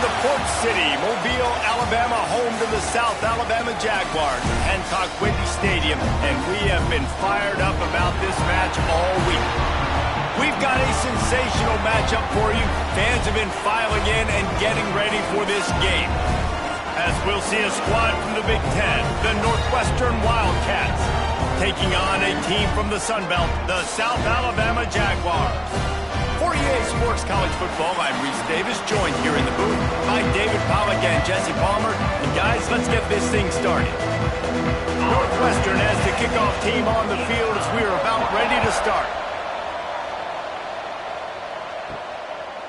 the Port City, Mobile, Alabama, home to the South Alabama Jaguars, Hancock-Whitney Stadium, and we have been fired up about this match all week. We've got a sensational matchup for you. Fans have been filing in and getting ready for this game. As we'll see a squad from the Big Ten, the Northwestern Wildcats, taking on a team from the Sun Belt, the South Alabama Jaguars. For EA Sports College Football, I'm Reese Davis, joined here in the booth by David Pollack and Jesse Palmer. And guys, let's get this thing started. Northwestern has the kickoff team on the field as we are about ready to start.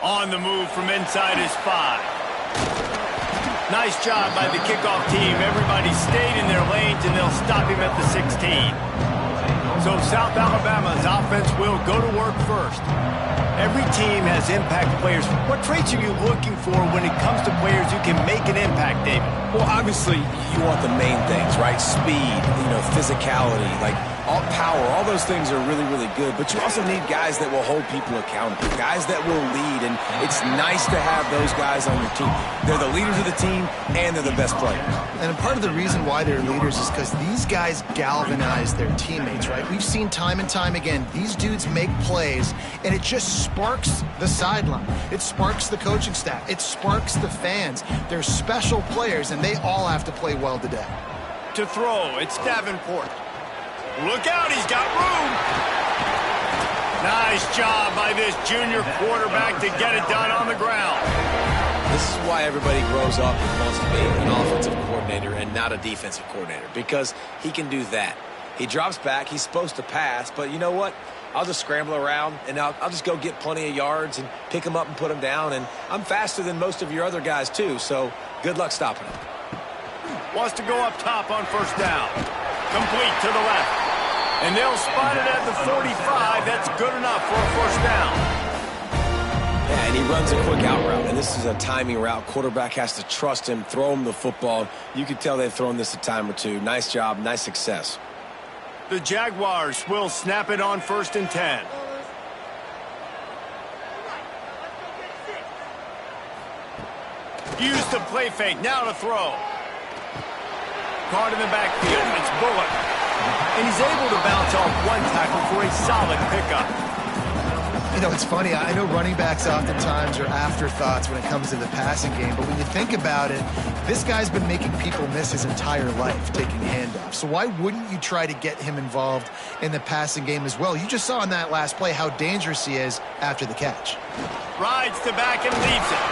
On the move from inside is 5. Nice job by the kickoff team. Everybody stayed in their lanes, and they'll stop him at the 16. So South Alabama's offense will go to work first. Every team has impact players. What traits are you looking for when it comes to players who can make an impact, David? Well, obviously, you want the main things, right? Speed, physicality, all power. All those things are really, really good. But you also need guys that will hold people accountable, guys that will lead. And it's nice to have those guys on your team. They're the leaders of the team, and they're the best players. And part of the reason why they're leaders is because these guys galvanize their teammates, right? We've seen time and time again, these dudes make plays, and it just sparks the sideline. It sparks the coaching staff. It sparks the fans. They're special players, and they all have to play well today. To throw, it's Davenport. Look out, he's got room. Nice job by this junior quarterback to get it done on the ground. This is why everybody grows up and wants to be an offensive coordinator and not a defensive coordinator, because he can do that. He drops back, he's supposed to pass, but you know what? I'll just scramble around, and I'll just go get plenty of yards and pick them up and put them down, and I'm faster than most of your other guys too, so good luck stopping him. Wants to go up top on first down. Complete to the left. And they'll spot it at the 45. That's good enough for a first down. Yeah, and he runs a quick out route, and this is a timing route. Quarterback has to trust him, throw him the football. You can tell they've thrown this a time or two. Nice job, nice success. The Jaguars will snap it on 1st and 10. Use the play fake, now to throw. Caught in the backfield, it's Bullock. And he's able to bounce off one tackle for a solid pickup. It's funny. I know running backs oftentimes are afterthoughts when it comes to the passing game, but when you think about it, this guy's been making people miss his entire life taking handoffs. So why wouldn't you try to get him involved in the passing game as well? You just saw in that last play how dangerous he is after the catch. Rides the back and leaves it.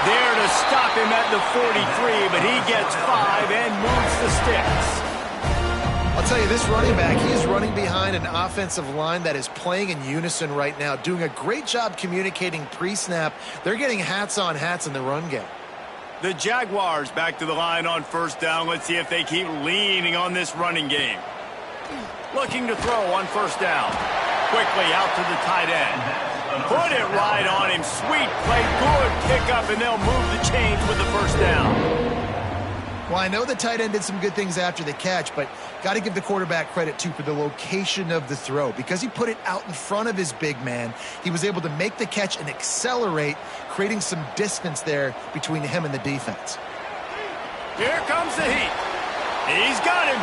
There to stop him at the 43, but he gets 5 and moves the sticks. I'll tell you, this running back, he is running behind an offensive line that is playing in unison right now, doing a great job communicating pre-snap. They're getting hats on hats in the run game. The Jaguars back to the line on first down. Let's see if they keep leaning on this running game. Looking to throw on first down. Quickly out to the tight end. Put it right on him. Sweet play, good pickup, and they'll move the chains with the first down. Well, I know the tight end did some good things after the catch, but got to give the quarterback credit, too, for the location of the throw. Because he put it out in front of his big man, he was able to make the catch and accelerate, creating some distance there between him and the defense. Here comes the heat. He's got him.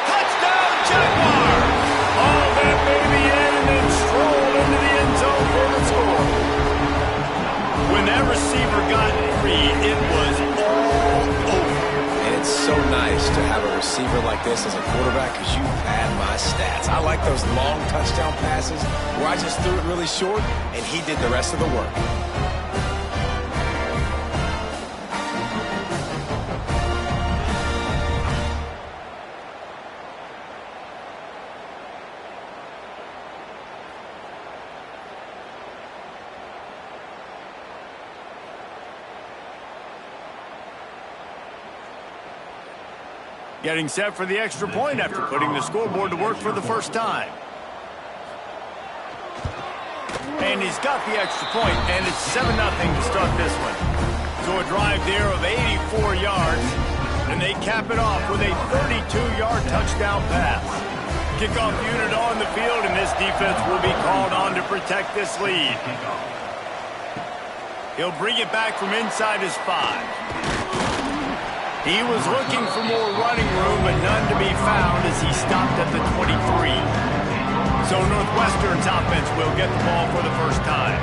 Touchdown, Jaguars! All that baby in and then stroll into the end zone for the score. When that receiver got free, it was all over. And it's so nice to have a receiver like this as a quarterback because you pad my stats. I like those long touchdown passes where I just threw it really short and he did the rest of the work. Getting set for the extra point after putting the scoreboard to work for the first time. And he's got the extra point, and it's 7-0 to start this one. So a drive there of 84 yards, and they cap it off with a 32-yard touchdown pass. Kickoff unit on the field, and this defense will be called on to protect this lead. He'll bring it back from inside his 5. He was looking for more running room, but none to be found as he stopped at the 23. So Northwestern's offense will get the ball for the first time.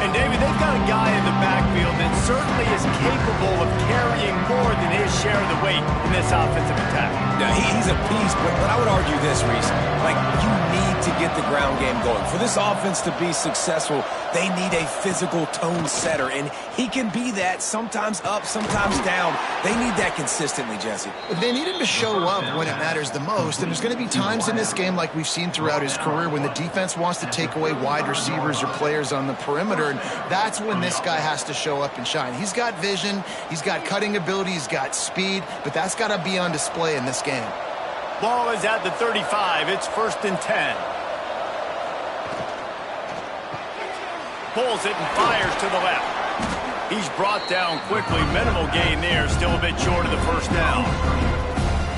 And, David, they've got a guy in the backfield that certainly is capable of carrying more than his share of the weight in this offensive attack. Now, he's a beast, but I would argue this, Reese. Like, you need to get the ground game going. For this offense to be successful, they need a physical tone setter, and he can be that, sometimes up, sometimes down. They need that consistently, Jesse. They need him to show up when it matters the most, and there's going to be times in this game like we've seen throughout his career when the defense wants to take away wide receivers or players on the perimeter, and that's when this guy has to show up and shine. He's got vision, he's got cutting ability, he's got speed, but that's got to be on display in this game. Ball is at the 35. It's 1st and 10. Pulls it and fires to the left. He's brought down quickly. Minimal gain there. Still a bit short of the first down.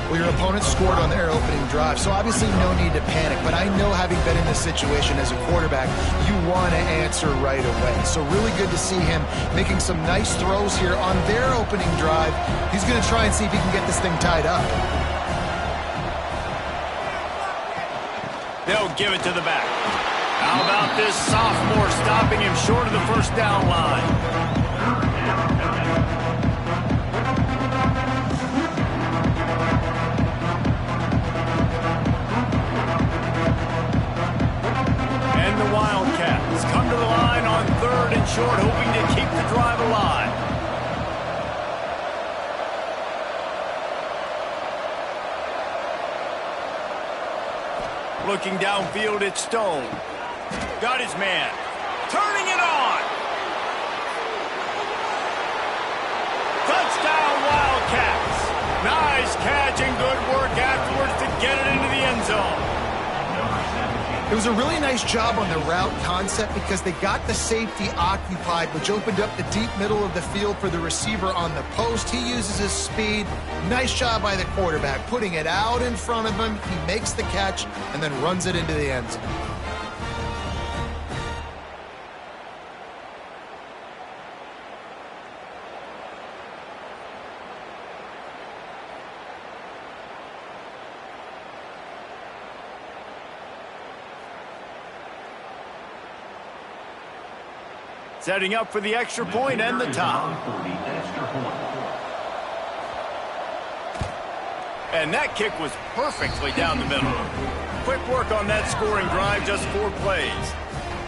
Well, your opponent scored on their opening drive, so obviously no need to panic. But I know, having been in this situation as a quarterback, you want to answer right away. So really good to see him making some nice throws here on their opening drive. He's going to try and see if he can get this thing tied up. They'll give it to the back. How about this sophomore stopping him short of the first down line? And the Wildcats come to the line on 3rd and short, hoping to keep the drive alive. Looking downfield, it's Stone. Got his man. Turning it on. Touchdown, Wildcats. Nice catch and good work afterwards to get it into the end zone. It was a really nice job on the route concept because they got the safety occupied, which opened up the deep middle of the field for the receiver on the post. He uses his speed. Nice job by the quarterback, putting it out in front of him. He makes the catch and then runs it into the end zone. Setting up for the extra point and the top. And that kick was perfectly down the middle. Quick work on that scoring drive, just 4 plays.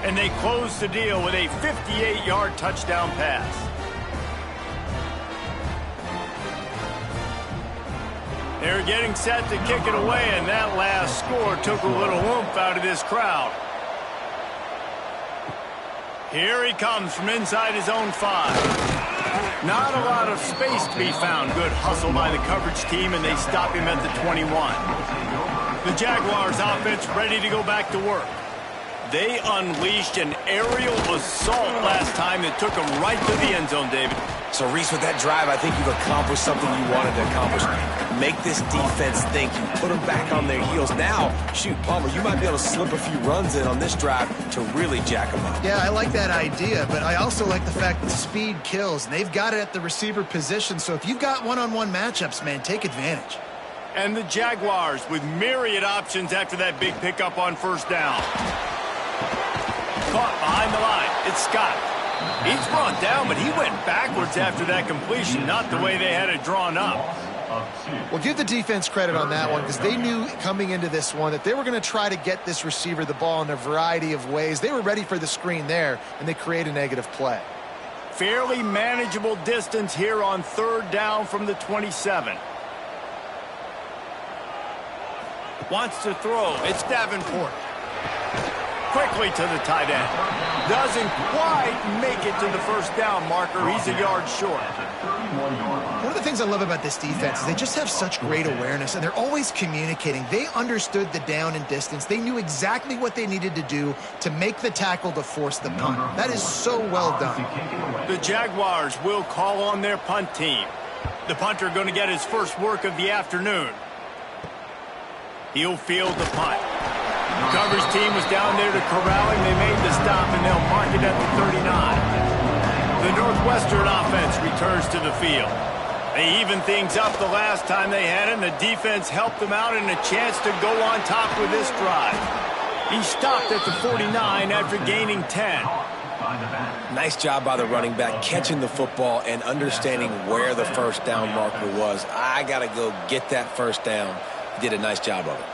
And they close the deal with a 58-yard touchdown pass. They're getting set to kick it away, and that last score took a little oomph out of this crowd. Here he comes from inside his own 5. Not a lot of space to be found. Good hustle by the coverage team, and they stop him at the 21. The Jaguars offense ready to go back to work. They unleashed an aerial assault last time that took them right to the end zone, David. So, Reese, with that drive, I think you've accomplished something you wanted to accomplish. Make this defense think. You put them back on their heels. Now, shoot, Palmer, you might be able to slip a few runs in on this drive to really jack them up. Yeah, I like that idea, but I also like the fact that speed kills. And they've got it at the receiver position, so if you've got one-on-one matchups, man, take advantage. And the Jaguars with myriad options after that big pickup on first down. Caught behind the line. It's Scott. He's brought down, but he went backwards after that completion, not the way they had it drawn up. Well, give the defense credit on that one because they knew coming into this one that they were going to try to get this receiver the ball in a variety of ways. They were ready for the screen there, and they create a negative play. Fairly manageable distance here on 3rd down from the 27. Wants to throw. It's Davenport. Quickly to the tight end. Doesn't quite make it to the first down marker. He's a yard short. One of the things I love about this defense is they just have such great awareness, and they're always communicating. They understood the down and distance. They knew exactly what they needed to do to make the tackle to force the punt. That is so well done. The Jaguars will call on their punt team. The punter going to get his first work of the afternoon. He'll field the punt. The coverage team was down there to corral him. They made the stop, and they'll mark it at the 39. The Northwestern offense returns to the field. They evened things up the last time they had it, and the defense helped them out and a chance to go on top with this drive. He stopped at the 49 after gaining 10. Nice job by the running back, catching the football and understanding where the first down marker was. I got to go get that first down. He did a nice job of it.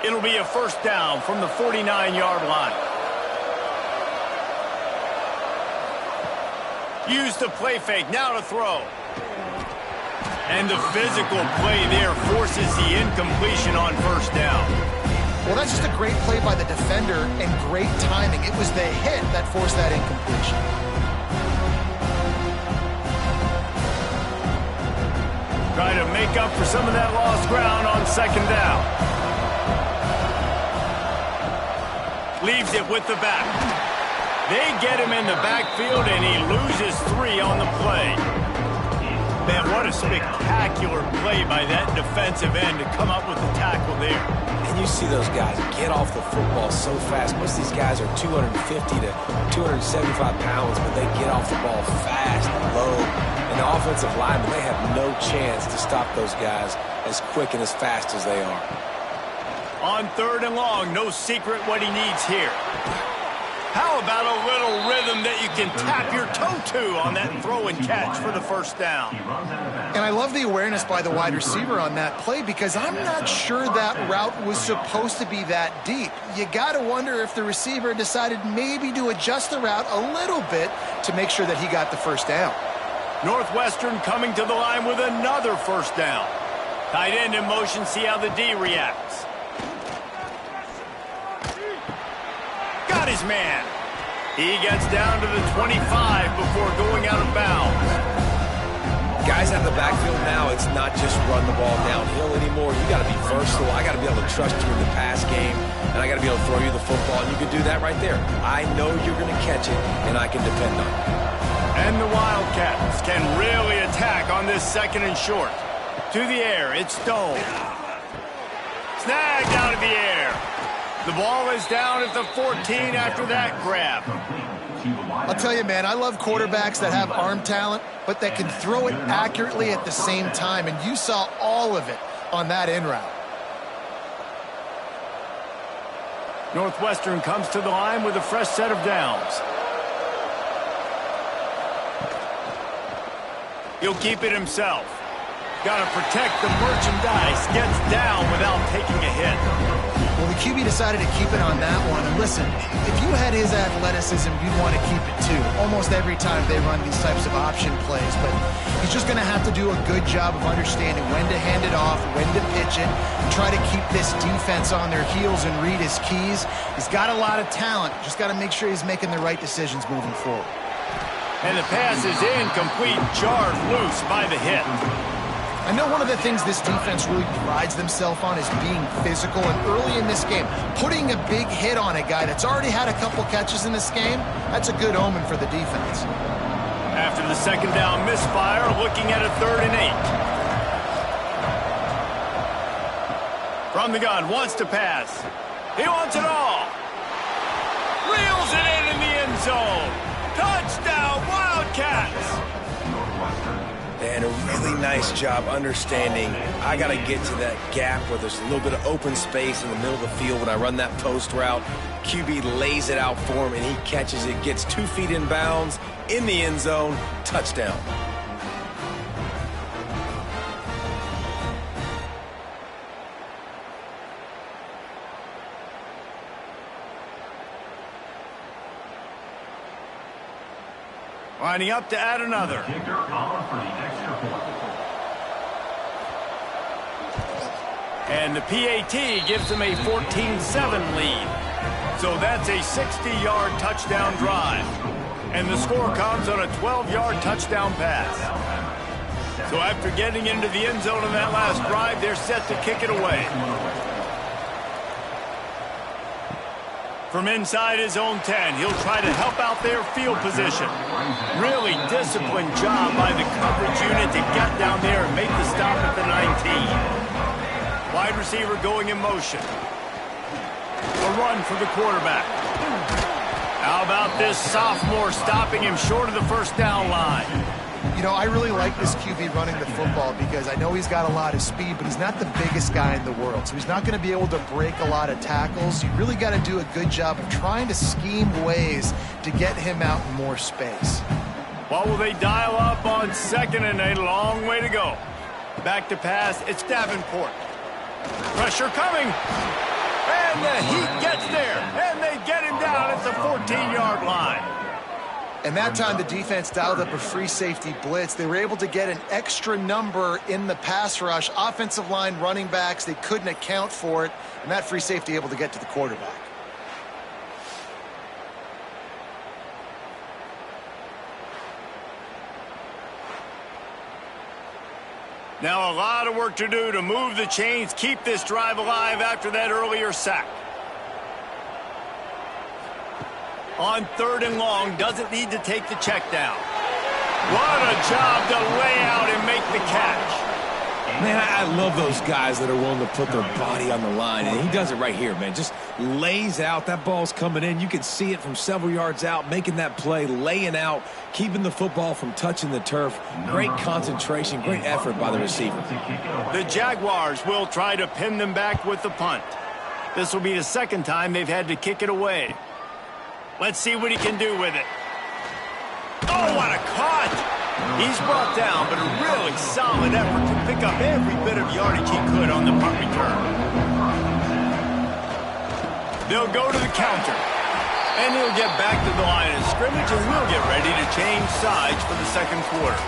It'll be a first down from the 49-yard line. Use the play fake, now to throw. And the physical play there forces the incompletion on first down. Well, that's just a great play by the defender and great timing. It was the hit that forced that incompletion. Try to make up for some of that lost ground on second down. Leaves it with the back. They get him in the backfield, and he loses 3 on the play. Man, what a spectacular play by that defensive end to come up with the tackle there. And you see those guys get off the football so fast. Most of these guys are 250 to 275 pounds, but they get off the ball fast and low. And the offensive linemen, they have no chance to stop those guys as quick and as fast as they are. On 3rd and long, no secret what he needs here. How about a little rhythm that you can tap your toe to on that throw and catch for the first down? And I love the awareness by the wide receiver on that play because I'm not sure that route was supposed to be that deep. You got to wonder if the receiver decided maybe to adjust the route a little bit to make sure that he got the first down. Northwestern coming to the line with another first down. Tight end in motion, see how the D reacts. Got his man. He gets down to the 25 before going out of bounds. Guys out of the backfield now, it's not just run the ball downhill anymore. You got to be versatile. I got to be able to trust you in the pass game, and I got to be able to throw you the football, and you can do that right there. I know you're going to catch it, and I can depend on it. And the Wildcats can really attack on this 2nd and short. To the air, it's Stone. Snagged out of the air. The ball is down at the 14 after that grab. I'll tell you, man, I love quarterbacks that have arm talent, but that can throw it accurately at the same time, and you saw all of it on that in route. Northwestern comes to the line with a fresh set of downs. He'll keep it himself. Got to protect the merchandise. Gets down without taking a hit. Well, the QB decided to keep it on that one. And listen, if you had his athleticism, you'd want to keep it too. Almost every time they run these types of option plays. But he's just going to have to do a good job of understanding when to hand it off, when to pitch it, and try to keep this defense on their heels and read his keys. He's got a lot of talent. Just got to make sure he's making the right decisions moving forward. And the pass is incomplete, jarred loose by the hit. I know one of the things this defense really prides themselves on is being physical, and early in this game, putting a big hit on a guy that's already had a couple catches in this game, that's a good omen for the defense. After the 2nd down misfire, looking at a 3rd and 8. From the gun, wants to pass. He wants it all. Reels it in the end zone. Touchdown, Wildcats! And a really nice job understanding I got to get to that gap where there's a little bit of open space in the middle of the field when I run that post route. QB lays it out for him, and he catches it, gets 2 feet in bounds, in the end zone, touchdown. Lining up to add another. And the PAT gives them a 14-7 lead. So that's a 60-yard touchdown drive. And the score comes on a 12-yard touchdown pass. So after getting into the end zone in that last drive, they're set to kick it away. From inside his own 10, he'll try to help out their field position. Really disciplined job by the coverage unit to get down there and make the stop at the 19. Wide receiver going in motion. A run for the quarterback. How about this sophomore stopping him short of the first down line? You know, I really like this QB running the football because I know he's got a lot of speed, but he's not the biggest guy in the world. So he's not going to be able to break a lot of tackles. You really got to do a good job of trying to scheme ways to get him out in more space. What will they dial up on 2nd and a long way to go? Back to pass, it's Davenport. Pressure coming. And the Heat gets there. And they get him down at the 14-yard line. And that time the defense dialed up a free safety blitz. They were able to get an extra number in the pass rush. Offensive line, running backs, they couldn't account for it. And that free safety able to get to the quarterback. Now a lot of work to do to move the chains, keep this drive alive after that earlier sack. On 3rd and long, doesn't need to take the check down. What a job to lay out and make the catch. Man, I love those guys that are willing to put their body on the line, and he does it right here, man. Just lays out. That ball's coming in. You can see it from several yards out, making that play, laying out, keeping the football from touching the turf. Great concentration, great effort by the receiver. The Jaguars will try to pin them back with the punt. This will be the 2nd time they've had to kick it away. Let's see what he can do with it. Oh, what a cut! He's brought down, but a really solid effort to pick up every bit of yardage he could on the punt return. They'll go to the counter. And he'll get back to the line of scrimmage, and we'll get ready to change sides for the 2nd quarter.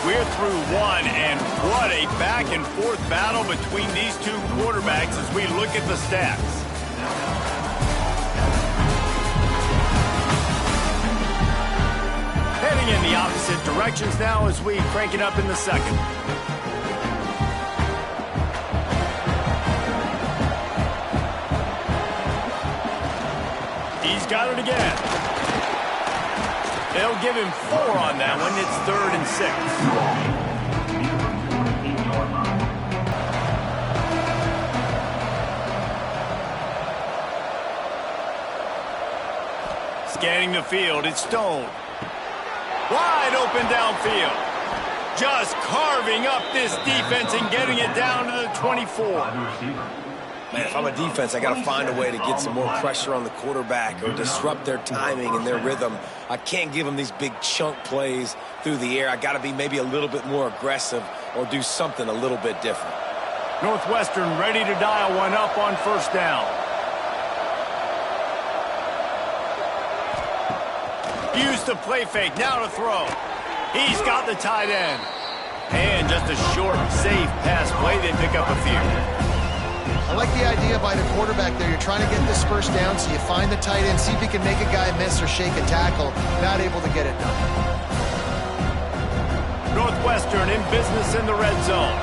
We're through one, and what a back-and-forth battle between these two quarterbacks as we look at the stats. Heading in the opposite directions now as we crank it up in the 2nd. He's got it again. They'll give him 4 on that one. It's 3rd and 6. Scanning the field, it's Stone. Wide open downfield. Just carving up this defense and getting it down to the 24. Man, if I'm a defense, I got to find a way to get some more pressure on the quarterback or disrupt their timing and their rhythm. I can't give them these big chunk plays through the air. I got to be maybe a little bit more aggressive or do something a little bit different. Northwestern ready to dial one up on 1st down. Used to play fake, now to throw. He's got the tight end. And just a short, safe pass play. They pick up a few. I like the idea by the quarterback there. You're trying to get this 1st down, so you find the tight end, see if you can make a guy miss or shake a tackle. Not able to get it done. Northwestern in business in the red zone.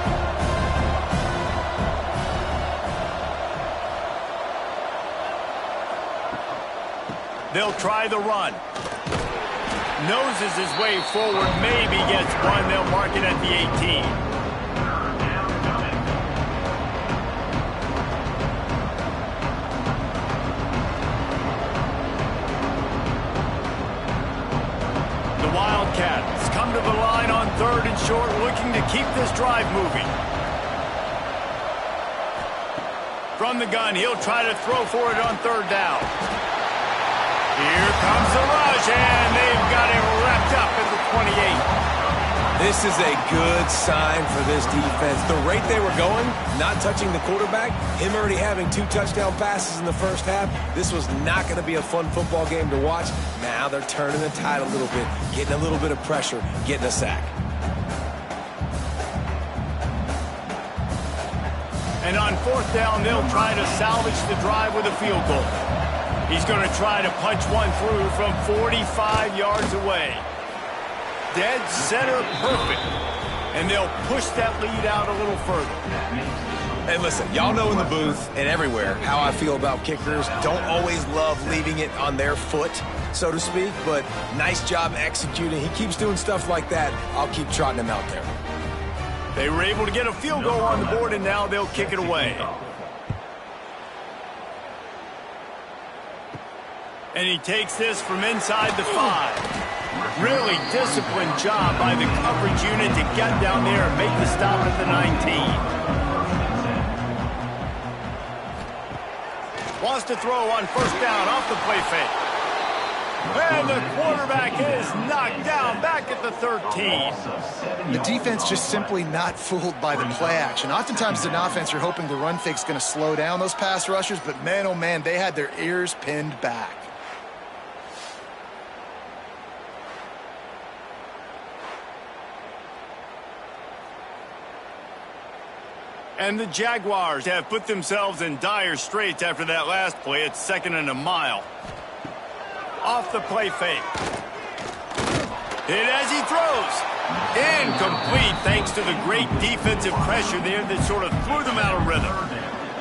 They'll try the run. Noses his way forward, maybe gets one. They'll mark it at the 18. The Wildcats come to the line on 3rd and short, looking to keep this drive moving. From the gun, he'll try to throw for it on 3rd down. Here comes the rush, and they've got it wrapped up at the 28. This is a good sign for this defense. The rate they were going, not touching the quarterback, him already having 2 touchdown passes in the 1st half, this was not going to be a fun football game to watch. Now they're turning the tide a little bit, getting a little bit of pressure, getting a sack. And on 4th down, they'll try to salvage the drive with a field goal. He's going to try to punch one through from 45 yards away. Dead center perfect. And they'll push that lead out a little further. Hey, listen, y'all know in the booth and everywhere how I feel about kickers. Don't always love leaving it on their foot, so to speak, but nice job executing. He keeps doing stuff like that. I'll keep trotting him out there. They were able to get a field goal on the board, and now they'll kick it away. And he takes this from inside the 5. Really disciplined job by the coverage unit to get down there and make the stop at the 19. Wants to throw on first down off the play fake. And the quarterback is knocked down back at the 13. The defense just simply not fooled by the play action. Oftentimes as an offense, you're hoping the run fake's going to slow down those pass rushers, but man, oh man, they had their ears pinned back. And the Jaguars have put themselves in dire straits after that last play. It's 2nd and a mile. Off the play fake. Hit as he throws. Incomplete thanks to the great defensive pressure there that sort of threw them out of rhythm.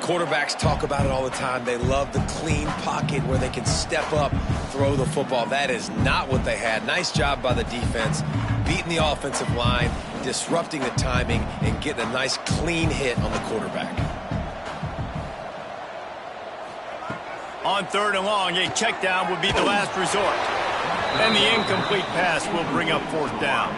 Quarterbacks talk about it all the time. They love the clean pocket where they can step up, throw the football. That is not what they had. Nice job by the defense, beating the offensive line, disrupting the timing, and getting a nice clean hit on the quarterback. On 3rd and long, a check down would be the last resort. And the incomplete pass will bring up 4th down.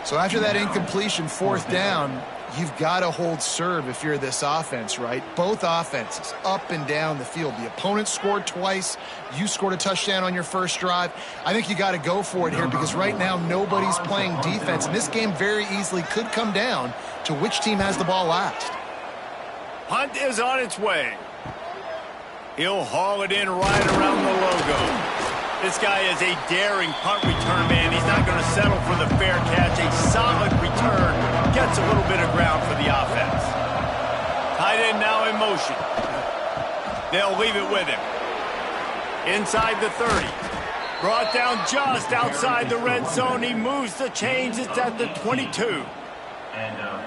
So after that incompletion, 4th down, you've got to hold serve if you're this offense, right? Both offenses up and down the field. The opponent scored twice. You scored a touchdown on your first drive. I think you got to go for it here because right now nobody's playing defense. And this game very easily could come down to which team has the ball last. Punt is on its way. He'll haul it in right around the logo. This guy is a daring punt return man. He's not going to settle for the fair catch. A solid return gets a little bit of ground for the offense. Tight end now in motion. They'll leave it with him. Inside the 30. Brought down just outside the red zone. He moves the chains. It's at the 22.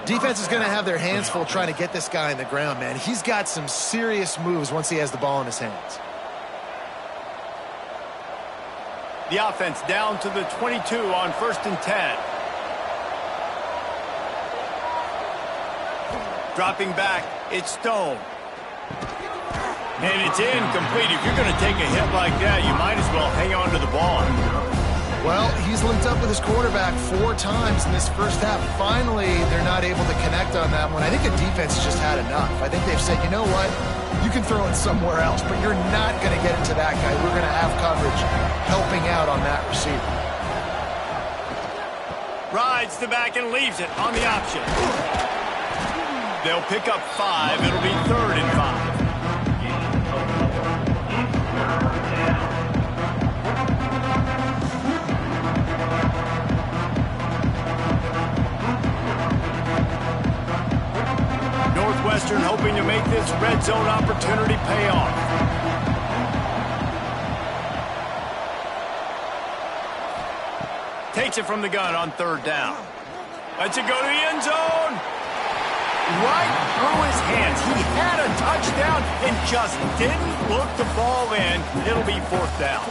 Defense is going to have their hands full trying to get this guy in the ground, man. He's got some serious moves once he has the ball in his hands. The offense down to the 22 on 1st and 10. Dropping back, it's Stone. And it's incomplete. If you're going to take a hit like that, you might as well hang on to the ball. Well, he's linked up with his quarterback 4 times in this first half. Finally, they're not able to connect on that one. I think the defense has just had enough. I think they've said, you know what? You can throw it somewhere else, but you're not going to get it to that guy. We're going to have coverage helping out on that receiver. Rides the back and leaves it on the option. They'll pick up 5. It'll be 3rd and 5. Northwestern hoping to make this red zone opportunity pay off. Takes it from the gun on 3rd down. Lets it go to the end zone. Right through his hands. He had a touchdown and just didn't look the ball in. It'll be 4th down.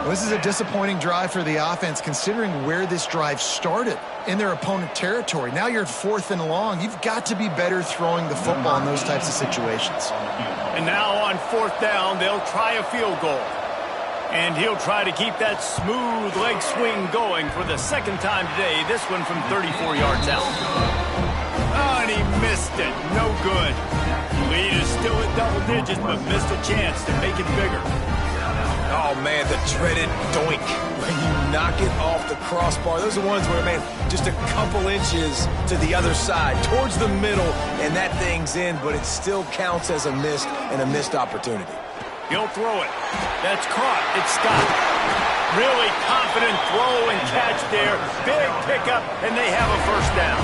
Well, this is a disappointing drive for the offense considering where this drive started in their opponent territory. Now you're at 4th and long. You've got to be better throwing the football in those types of situations. And now on 4th down, they'll try a field goal. And he'll try to keep that smooth leg swing going for the 2nd time today. This one from 34 yards out. Oh, and he missed it. No good. Lead is still at double digits, but missed a chance to make it bigger. Oh, man, the dreaded doink. When you knock it off the crossbar. Those are ones where, man, just a couple inches to the other side, towards the middle, and that thing's in, but it still counts as a missed and a missed opportunity. He'll throw it. That's caught. It's stopped. Really confident throw and catch there. Big pickup, and they have a 1st down.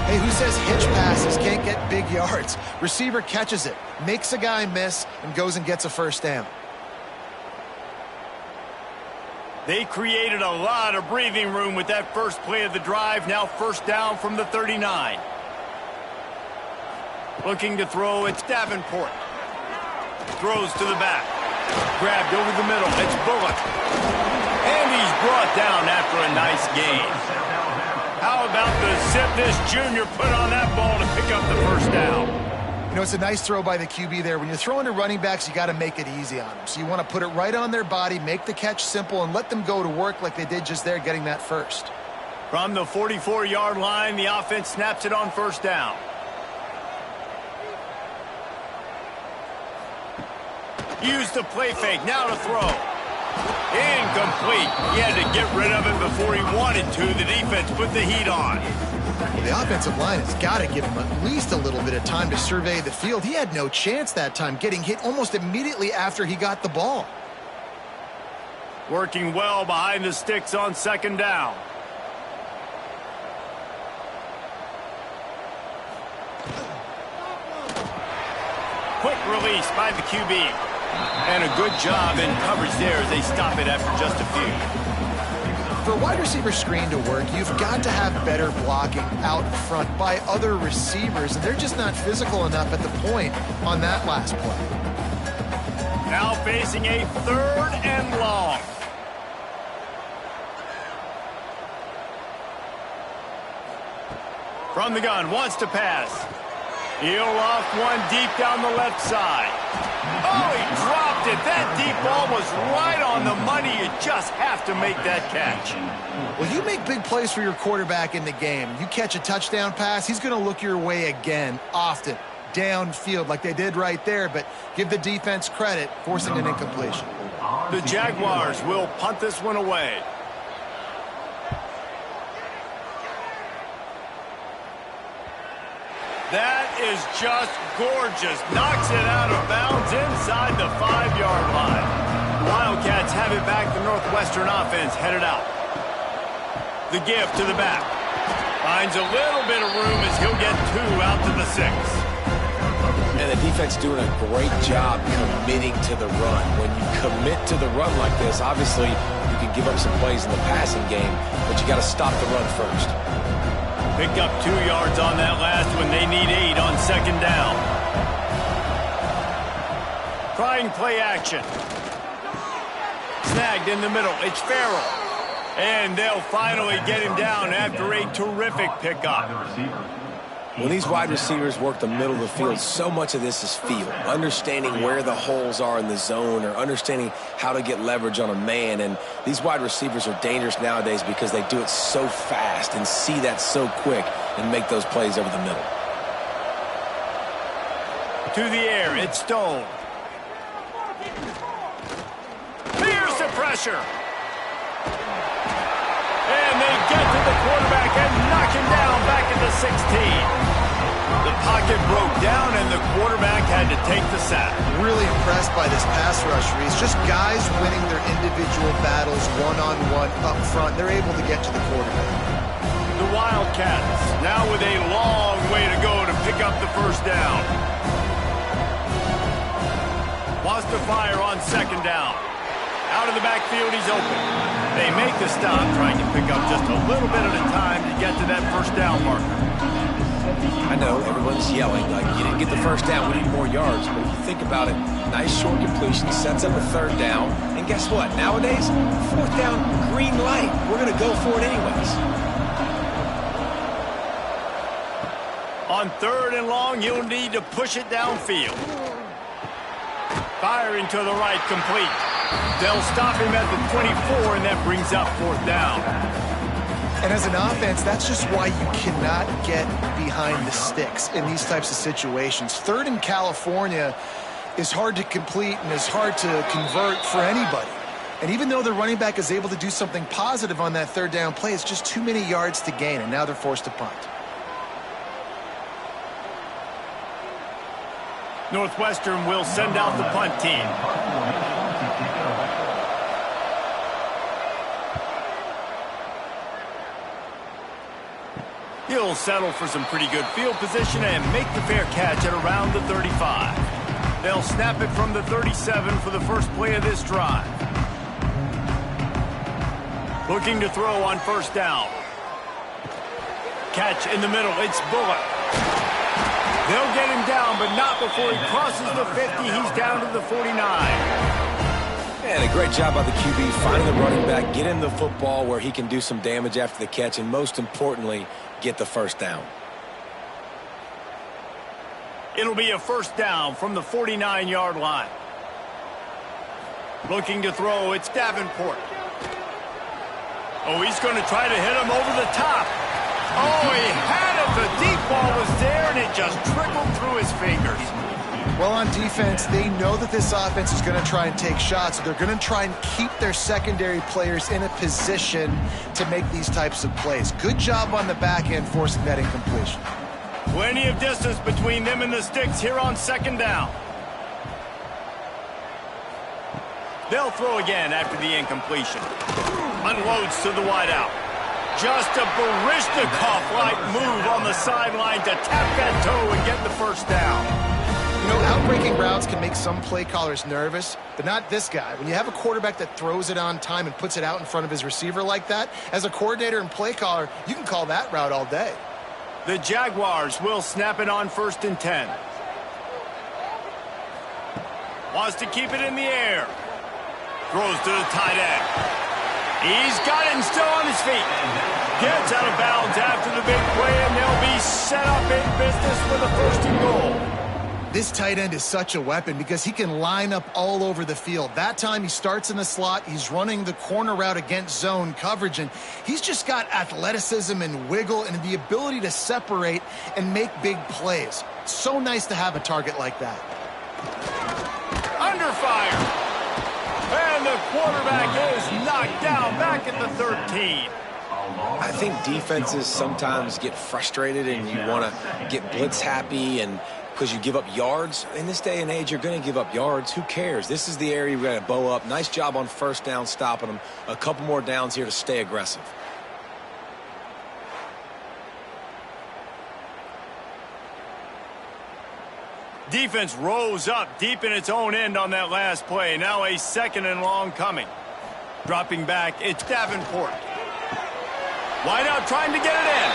Hey, who says hitch passes can't get big yards? Receiver catches it, makes a guy miss, and goes and gets a 1st down. They created a lot of breathing room with that first play of the drive. Now 1st down from the 39. Looking to throw, it's Davenport. Throws to the back. Grabbed over the middle. It's Bullock. And he's brought down after a nice gain. How about the zip this junior put on that ball to pick up the 1st down? It's a nice throw by the QB there. When you're throwing to running backs, you got to make it easy on them. So you want to put it right on their body, make the catch simple, and let them go to work like they did just there, getting that first. From the 44-yard line, the offense snaps it on first down. Use the play fake, now to throw. Incomplete. He had to get rid of it before he wanted to. The defense put the heat on. The offensive line has got to give him at least a little bit of time to survey the field. He had no chance that time, getting hit almost immediately after he got the ball. Working well behind the sticks on second down. Quick release by the QB. And a good job in coverage there as they stop it after just a few. For a wide receiver screen to work, you've got to have better blocking out front by other receivers, and they're just not physical enough at the point on that last play. Now facing a 3rd and long. From the gun, wants to pass. He'll off one deep down the left side. Oh, he dropped it. That deep ball was right on the money. You just have to make that catch. Well, you make big plays for your quarterback in the game. You catch a touchdown pass, he's going to look your way again, often, downfield like they did right there, but give the defense credit, forcing an incompletion. The Jaguars will punt this one away. That is just gorgeous. Knocks it out of bounds inside the 5-yard line. Wildcats have it back. The Northwestern offense headed out. The give to the back. Finds a little bit of room as he'll get 2 out to the 6. And the defense doing a great job committing to the run. When you commit to the run like this, obviously you can give up some plays in the passing game, but you got to stop the run first. Picked up 2 yards on that last one. They need 8 on second down. Trying play action. Snagged in the middle. It's Farrell. And they'll finally get him down after a terrific pickup. When these wide receivers work the middle of the field, so much of this is feel. Understanding where the holes are in the zone or understanding how to get leverage on a man. And these wide receivers are dangerous nowadays because they do it so fast and see that so quick and make those plays over the middle. To the air, it's Stone. Here's the pressure. And they get to the quarterback and knock him down back at the 16. The pocket broke down and the quarterback had to take the sack. Really impressed by this pass rush, Reese. Just guys winning their individual battles one-on-one up front. They're able to get to the quarterback. The Wildcats now with a long way to go to pick up the first down. Wants to fire on second down. Out of the backfield, he's open. They make the stop, trying to pick up just a little bit at a time to get to that first down marker. I know, everyone's yelling, like, you didn't get the first down, we need more yards. But if you think about it, nice short completion, sets up a 3rd down. And guess what? Nowadays, 4th down, green light. We're going to go for it anyways. On 3rd and long, you'll need to push it downfield. Firing to the right, complete. They'll stop him at the 24, and that brings up 4th down. And as an offense, that's just why you cannot get behind the sticks in these types of situations. 3rd in California is hard to complete and is hard to convert for anybody. And even though the running back is able to do something positive on that 3rd down play, it's just too many yards to gain, and now they're forced to punt. Northwestern will send out the punt team. He'll settle for some pretty good field position and make the fair catch at around the 35. They'll snap it from the 37 for the first play of this drive. Looking to throw on first down. Catch in the middle. It's Bullock. They'll get him down, but not before he crosses the 50. He's down to the 49. And a great job by the QB finding the running back, get him the football where he can do some damage after the catch, and most importantly, get the first down. It'll be a first down from the 49-yard line. Looking to throw, it's Davenport. Oh, he's going to try to hit him over the top. Oh, he had it. The deep ball was there, and it just trickled through his fingers. Well, on defense, they know that this offense is going to try and take shots. They're going to try and keep their secondary players in a position to make these types of plays. Good job on the back end forcing that incompletion. Plenty of distance between them and the sticks here on second down. They'll throw again after the incompletion. Unloads to the wideout. Just a Baryshnikov-like move on the sideline to tap that toe and get the first down. You know, outbreaking routes can make some play callers nervous, but not this guy. When you have a quarterback that throws it on time and puts it out in front of his receiver like that, as a coordinator and play caller, you can call that route all day. The Jaguars will snap it on 1st and 10. Wants to keep it in the air. Throws to the tight end. He's got it and still on his feet. Gets out of bounds after the big play, and they'll be set up in business for the 1st and goal. This tight end is such a weapon because he can line up all over the field. That time he starts in the slot. He's running the corner route against zone coverage, and he's just got athleticism and wiggle and the ability to separate and make big plays. So nice to have a target like that. Under fire. And the quarterback is knocked down back at the 13. I think defenses sometimes get frustrated and you want to get blitz happy and because you give up yards. In this day and age, you're going to give up yards. Who cares? This is the area we're going to bow up. Nice job on 1st down stopping them. A couple more downs here to stay aggressive. Defense rose up deep in its own end on that last play. Now a 2nd and long coming. Dropping back, it's Davenport. Wide out trying to get it in.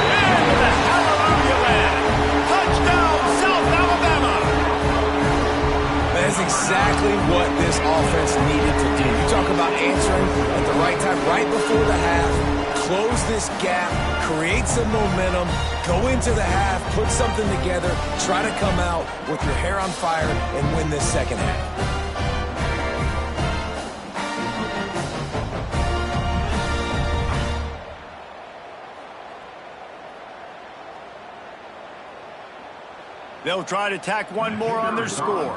And the hallelujah land. Touchdown, South Alabama. That's exactly what this offense needed to do. You talk about answering at the right time, right before the half. Close this gap, create some momentum, go into the half, put something together, try to come out with your hair on fire and win this second half. They'll try to tack one more on their score.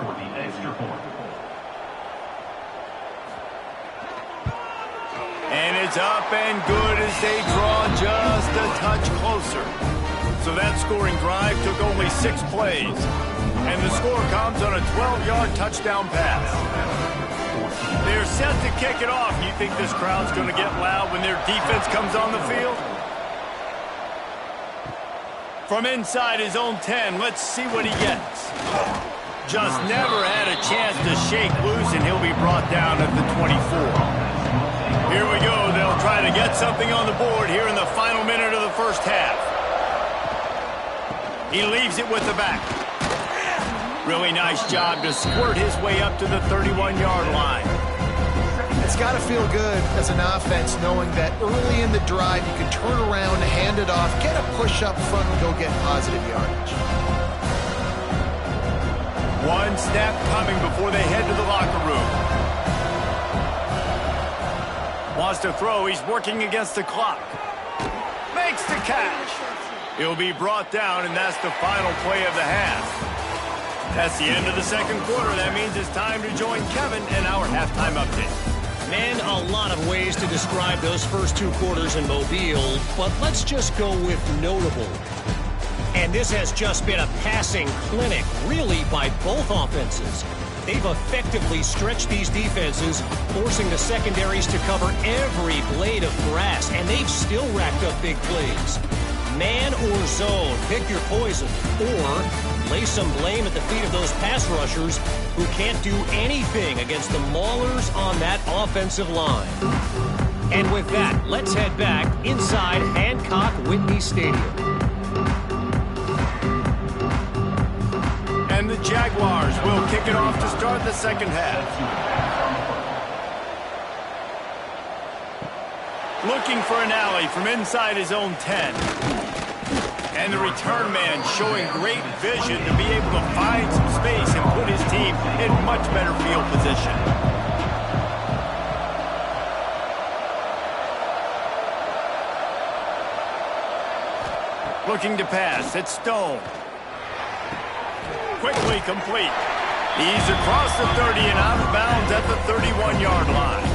And it's up and good as they draw just a touch closer. So that scoring drive took only 6 plays. And the score comes on a 12-yard touchdown pass. They're set to kick it off. You think this crowd's going to get loud when their defense comes on the field? From inside his own 10, let's see what he gets. Just never had a chance to shake loose, and he'll be brought down at the 24. Here we go. They'll try to get something on the board here in the final minute of the first half. He leaves it with the back. Really nice job to squirt his way up to the 31-yard line. It's got to feel good as an offense knowing that early in the drive you can turn around, hand it off, get a push up front, and go get positive yardage. One snap coming before they head to the locker room. Wants to throw. He's working against the clock. Makes the catch. He'll be brought down, and that's the final play of the half. That's the end of the second quarter. That means it's time to join Kevin in our halftime update. Man, a lot of ways to describe those first 2 quarters in Mobile, but let's just go with notable. And this has just been a passing clinic, really, by both offenses. They've effectively stretched these defenses, forcing the secondaries to cover every blade of grass, and they've still racked up big plays. Man or zone, pick your poison, or lay some blame at the feet of those pass rushers who can't do anything against the maulers on that offensive line. And with that, let's head back inside Hancock-Whitney Stadium. And the Jaguars will kick it off to start the second half. Looking for an alley from inside his own 10. And the return man showing great vision to be able to find some space and put his team in much better field position. Looking to pass, it's Stone. Quickly complete. He's across the 30 and out of bounds at the 31-yard line.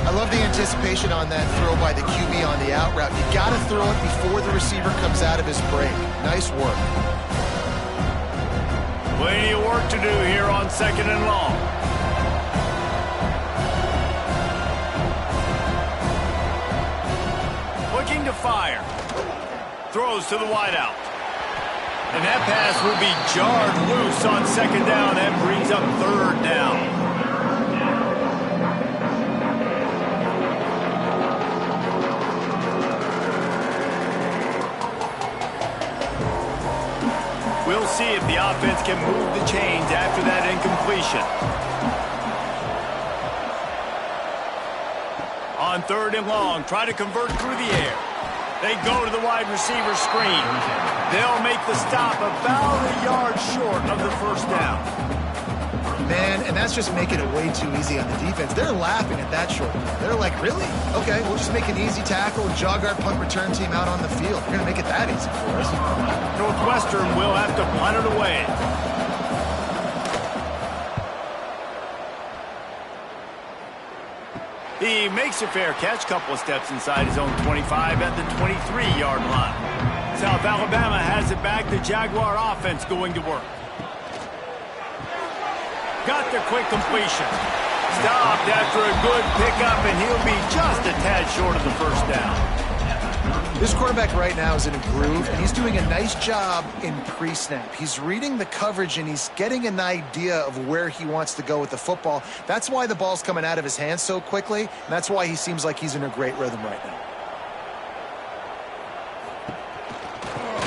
I love the anticipation on that throw by the QB on the out route. You got to throw it before the receiver comes out of his break. Nice work. Plenty of work to do here on 2nd and long. Looking to fire. Throws to the wideout. And that pass will be jarred loose on 2nd down and brings up 3rd down. We'll see if the offense can move the chains after that incompletion. On 3rd and long, try to convert through the air. They go to the wide receiver screen. They'll make the stop about a yard short of the 1st down. Man, and that's just making it way too easy on the defense. They're laughing at that short. They're like, really? Okay, we'll just make an easy tackle and jog our punt return team out on the field. We're going to make it that easy for us. Northwestern will have to punt it away. He makes a fair catch, couple of steps inside his own 25 at the 23-yard line. South Alabama has it back. The Jaguar offense going to work. Got the quick completion. Stopped after a good pickup, and he'll be just a tad short of the 1st down. This quarterback right now is in a groove, and he's doing a nice job in pre-snap. He's reading the coverage, and he's getting an idea of where he wants to go with the football. That's why the ball's coming out of his hands so quickly, and that's why he seems like he's in a great rhythm right now.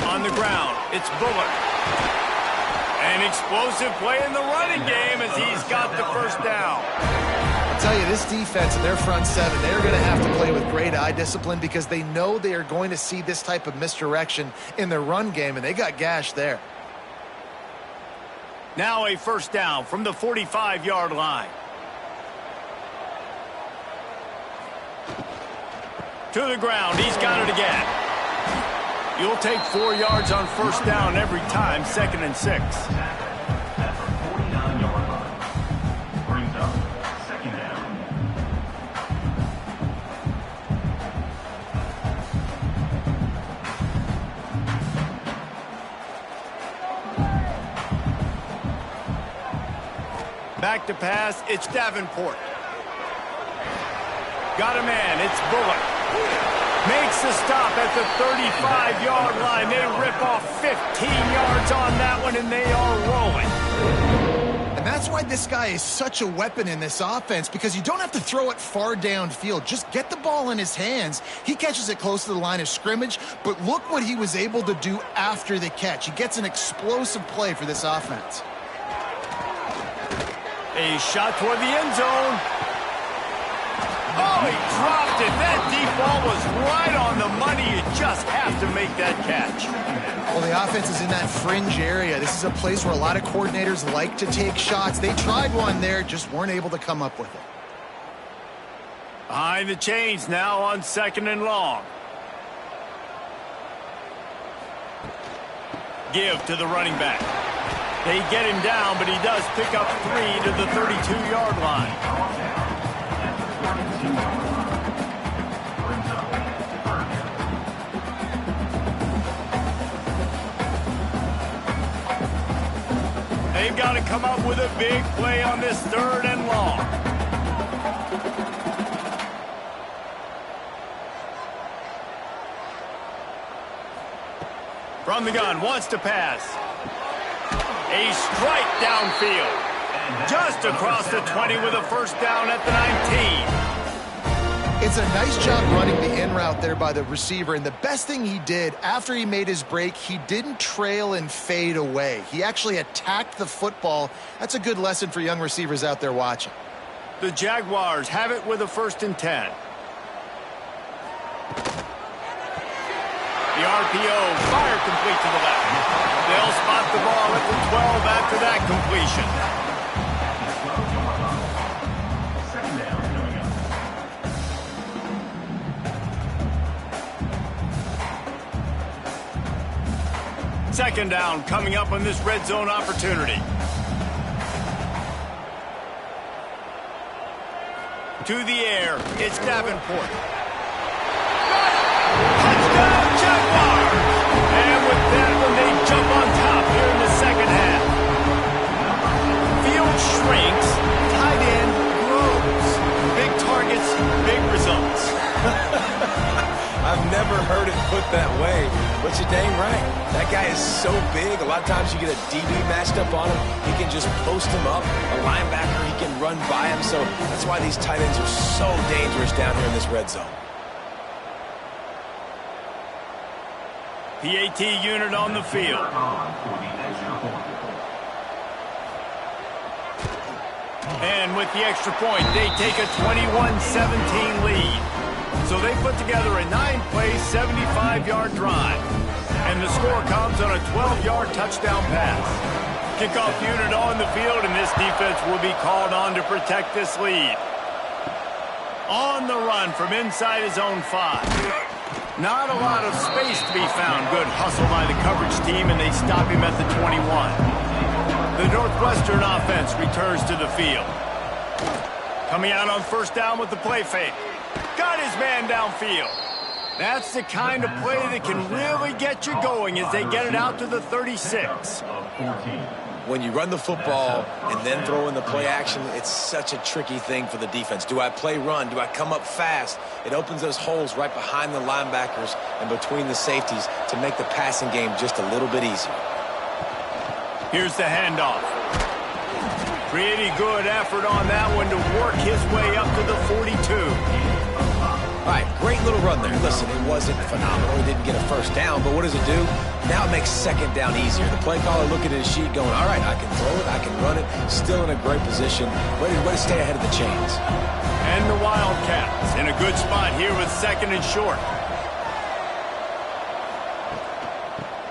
On the ground, it's Bullard. An explosive play in the running game as he's got the 1st down. I'll tell you, this defense and their front seven, they're going to have to play with great eye discipline because they know they are going to see this type of misdirection in their run game, and they got gashed there. Now a 1st down from the 45-yard line. To the ground, he's got it again. You'll take 4 yards on 1st down every time, 2nd and 6. Back to pass, it's Davenport. Got a man, it's Bullock. Makes the stop at the 35-yard line. They rip off 15 yards on that one, and they are rolling. And that's why this guy is such a weapon in this offense, because you don't have to throw it far downfield. Just get the ball in his hands. He catches it close to the line of scrimmage, but look what he was able to do after the catch. He gets an explosive play for this offense. A shot toward the end zone. Oh, he dropped it. That deep ball was right on the money. You just have to make that catch. Well, the offense is in that fringe area. This is a place where a lot of coordinators like to take shots. They tried one there, just weren't able to come up with it. Behind the chains now on 2nd and long. Give to the running back. They get him down, but he does pick up 3 to the 32-yard line. They've got to come up with a big play on this 3rd and long. From the gun, wants to pass. A strike downfield. Just across the 20 with a 1st down at the 19. It's a nice job running the in route there by the receiver, and the best thing he did after he made his break, he didn't trail and fade away. He actually attacked the football. That's a good lesson for young receivers out there watching. The Jaguars have it with a 1st and 10. The RPO, fire complete to the left. They'll spot the ball at the 12 after that completion. Second down coming up on this red zone opportunity. To the air, it's Davenport. Touchdown, Jaguars! And with that one, they jump on top here in the second half. Field shrinks, tight end grows. Big targets, big results. I've never heard it put that way, but you're dang right. That guy is so big. A lot of times you get a DB matched up on him. He can just post him up. A linebacker, he can run by him. So that's why these tight ends are so dangerous down here in this red zone. PAT unit on the field. And with the extra point, they take a 21-17 lead. So they put together a 9-play, 75-yard drive. And the score comes on a 12-yard touchdown pass. Kickoff unit on the field, and this defense will be called on to protect this lead. On the run from inside his own 5. Not a lot of space to be found. Good hustle by the coverage team, and they stop him at the 21. The Northwestern offense returns to the field. Coming out on first down with the play fake. Got his man downfield. That's the kind of play that can really get you going as they get it out to the 36. When you run the football and then throw in the play action, it's such a tricky thing for the defense. Do I play run? Do I come up fast? It opens those holes right behind the linebackers and between the safeties to make the passing game just a little bit easier. Here's the handoff. Pretty good effort on that one to work his way up to the 42. All right, great little run there. Listen, it wasn't phenomenal. He didn't get a first down, but what does it do? Now it makes second down easier. The play caller looking at his sheet going, all right, I can throw it, I can run it, still in a great position, ready to stay ahead of the chains. And the Wildcats in a good spot here with second and short.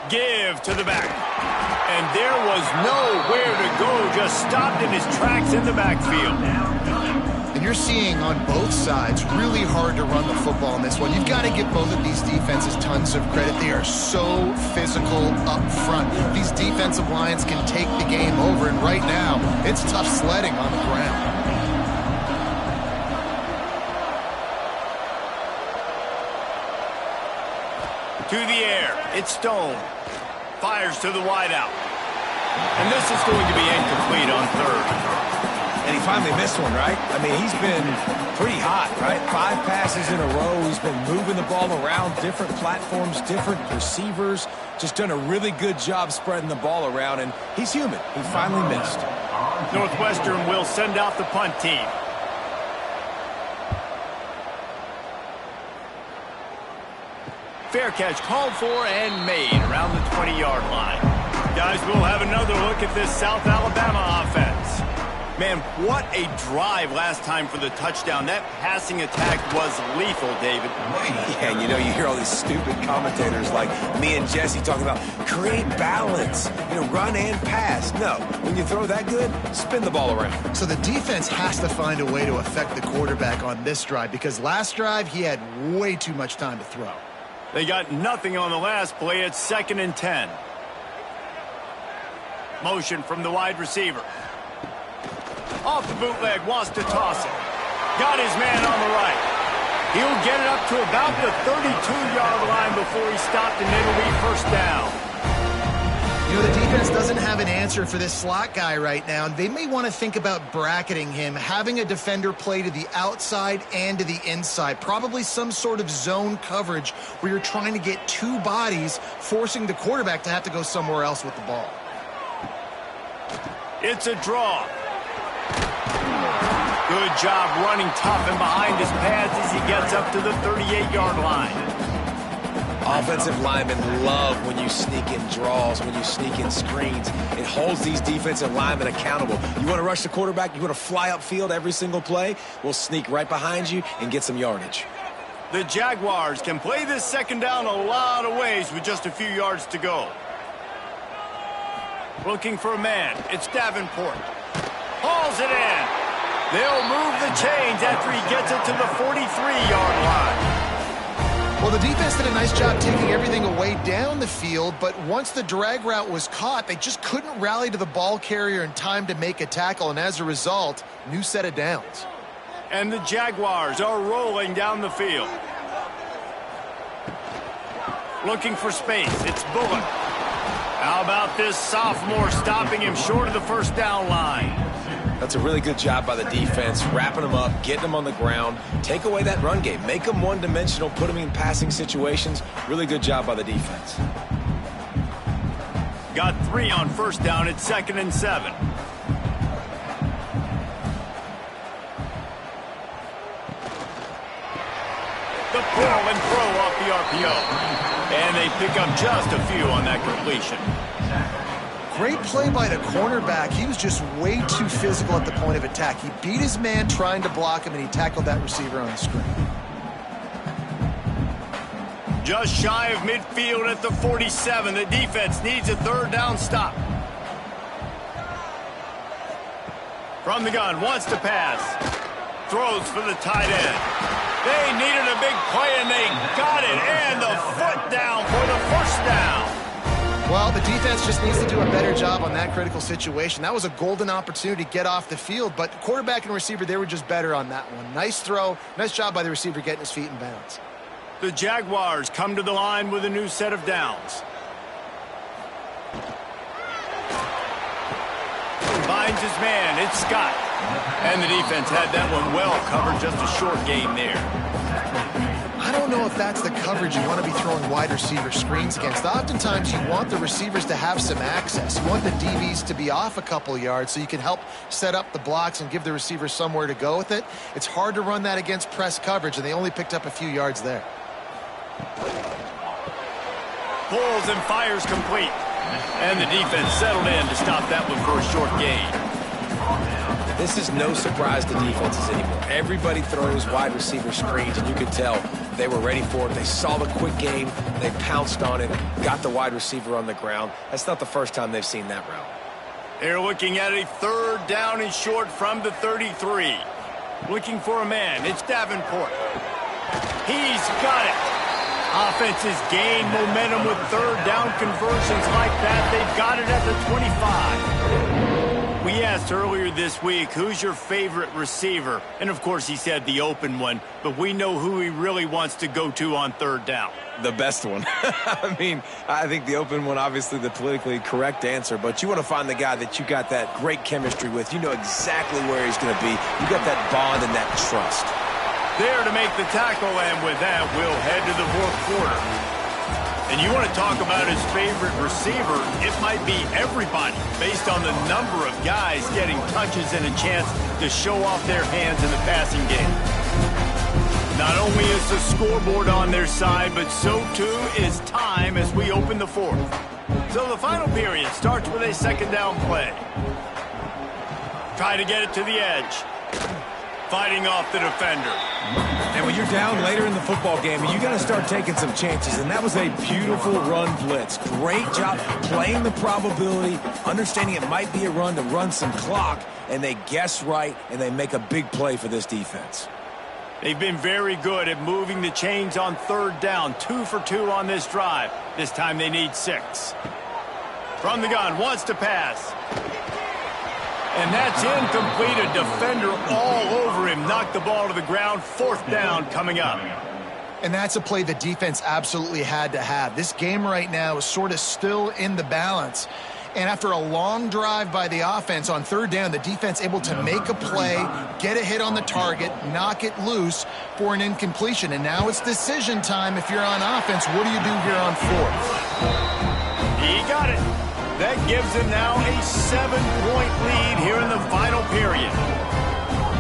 Give to the back. And there was nowhere to go, just stopped in his tracks in the backfield. And you're seeing on both sides really hard to run the football in this one. You've got to give both of these defenses tons of credit. They are so physical up front. These defensive lines can take the game over, and right now, it's tough sledding on the ground. To the air, it's Stone. Fires to the wideout. And this is going to be incomplete on third. And he finally missed one, right? I mean, he's been pretty hot, right? 5 passes in a row. He's been moving the ball around, different platforms, different receivers. Just done a really good job spreading the ball around, and he's human. He finally missed. Northwestern will send out the punt team. Fair catch called for and made around the 20-yard line. Guys, we'll have another look at this South Alabama offense. Man, what a drive last time for the touchdown. That passing attack was lethal, David. Yeah, and you hear all these stupid commentators like me and Jesse talking about create balance, run and pass. No, when you throw that good, spin the ball around. So the defense has to find a way to affect the quarterback on this drive, because last drive he had way too much time to throw. They got nothing on the last play. It's 2nd and 10. Motion from the wide receiver. Off the bootleg, wants to toss it. Got his man on the right. He'll get it up to about the 32-yard line before he stopped, and it'll be first down. The defense doesn't have an answer for this slot guy right now. They may want to think about bracketing him, having a defender play to the outside and to the inside. Probably some sort of zone coverage where you're trying to get 2 bodies, forcing the quarterback to have to go somewhere else with the ball. It's a draw. Good job running tough and behind his pads as he gets up to the 38-yard line. Offensive linemen love when you sneak in draws, when you sneak in screens. It holds these defensive linemen accountable. You want to rush the quarterback, you want to fly upfield every single play, we'll sneak right behind you and get some yardage. The Jaguars can play this second down a lot of ways with just a few yards to go. Looking for a man. It's Davenport. Hauls it in. They'll move the chains after he gets it to the 43-yard line. Well, the defense did a nice job taking everything away down the field, but once the drag route was caught, they just couldn't rally to the ball carrier in time to make a tackle, and as a result, new set of downs. And the Jaguars are rolling down the field. Looking for space. It's Bullock. How about this sophomore stopping him short of the first down line? That's a really good job by the defense, wrapping them up, getting them on the ground, take away that run game, make them one-dimensional, put them in passing situations. Really good job by the defense. Got 3 on first down. It's 2nd and 7. The pull and throw off the RPO. And they pick up just a few on that completion. Great play by the cornerback. He was just way too physical at the point of attack. He beat his man trying to block him, and he tackled that receiver on the screen. Just shy of midfield at the 47. The defense needs a third down stop. From the gun, wants to pass. Throws for the tight end. They needed a big play, and they got it. And the foot down for the first down. Well, the defense just needs to do a better job on that critical situation. That was a golden opportunity to get off the field, but the quarterback and receiver, they were just better on that one. Nice throw. Nice job by the receiver getting his feet in bounds. The Jaguars come to the line with a new set of downs. Finds his man. It's Scott. And the defense had that one well covered. Just a short gain there. I don't know if that's the coverage you want to be throwing wide receiver screens against. Oftentimes, you want the receivers to have some access. You want the DBs to be off a couple yards so you can help set up the blocks and give the receivers somewhere to go with it. It's hard to run that against press coverage, and they only picked up a few yards there. Pulls and fires complete. And the defense settled in to stop that one for a short gain. This is no surprise to defenses anymore. Everybody throws wide receiver screens, and you could tell they were ready for it. They saw the quick game. They pounced on it, got the wide receiver on the ground. That's not the first time they've seen that route. They're looking at a third down and short from the 33. Looking for a man. It's Davenport. He's got it. Offenses gain momentum with third down conversions like that. They've got it at the 25. We asked earlier this week, who's your favorite receiver? And, of course, he said the open one, but we know who he really wants to go to on third down. The best one. I mean, I think the open one, obviously the politically correct answer, but you want to find the guy that you got that great chemistry with. You know exactly where he's going to be. You got that bond and that trust. There to make the tackle, and with that, we'll head to the fourth quarter. And you want to talk about his favorite receiver, it might be everybody based on the number of guys getting touches and a chance to show off their hands in the passing game. Not only is the scoreboard on their side, but so too is time as we open the fourth. So the final period starts with a second down play. Try to get it to the edge. Fighting off the defender. And when you're down later in the football game, you got to start taking some chances. And that was a beautiful run blitz. Great job playing the probability, understanding it might be a run to run some clock. And they guess right, and they make a big play for this defense. They've been very good at moving the chains on third down. 2 for 2 on this drive. This time they need 6. From the gun, wants to pass. And that's incomplete. A defender all over him. Knocked the ball to the ground. Fourth down coming up. And that's a play the defense absolutely had to have. This game right now is sort of still in the balance. And after a long drive by the offense on third down, the defense able to make a play, get a hit on the target, knock it loose for an incompletion. And now it's decision time if you're on offense. What do you do here on fourth? He got it. That gives him now a 7-point lead here in the final period.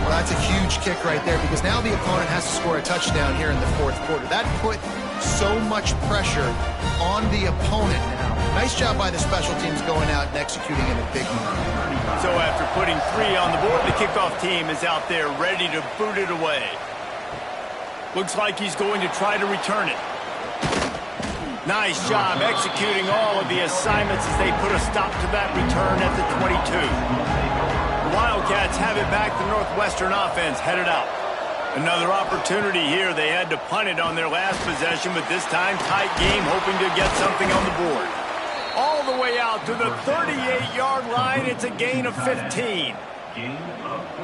Well, that's a huge kick right there because now the opponent has to score a touchdown here in the fourth quarter. That put so much pressure on the opponent now. Nice job by the special teams going out and executing in a big way. So after putting 3 on the board, the kickoff team is out there ready to boot it away. Looks like he's going to try to return it. Nice job executing all of the assignments as they put a stop to that return at the 22. The Wildcats have it back. The Northwestern offense headed out. Another opportunity here. They had to punt it on their last possession, but this time tight game, hoping to get something on the board. All the way out to the 38-yard line. It's a gain of 15.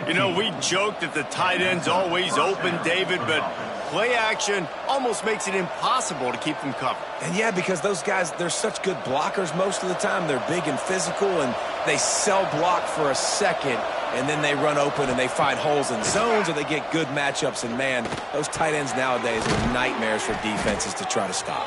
You know, we joked that the tight end's always open, David, but play action almost makes it impossible to keep them covered. And yeah, because those guys, they're such good blockers most of the time. They're big and physical, and they sell block for a second, and then they run open and they find holes in zones, or they get good matchups. And man, those tight ends nowadays are nightmares for defenses to try to stop.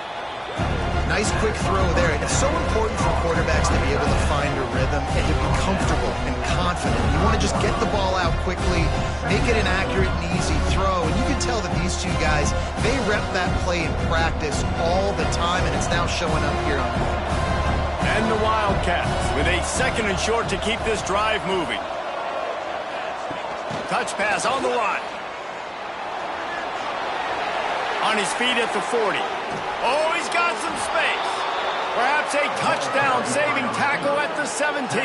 Nice quick throw there. It's so important for quarterbacks to be able to find a rhythm and to be comfortable and confident. You want to just get the ball out quickly, make it an accurate and easy throw. And you can tell that these two guys, they rep that play in practice all the time, and it's now showing up here on film. And the Wildcats with a 2nd and short to keep this drive moving. Touch pass on the line. On his feet at the 40. Oh, he's got some space. Perhaps a touchdown-saving tackle at the 17.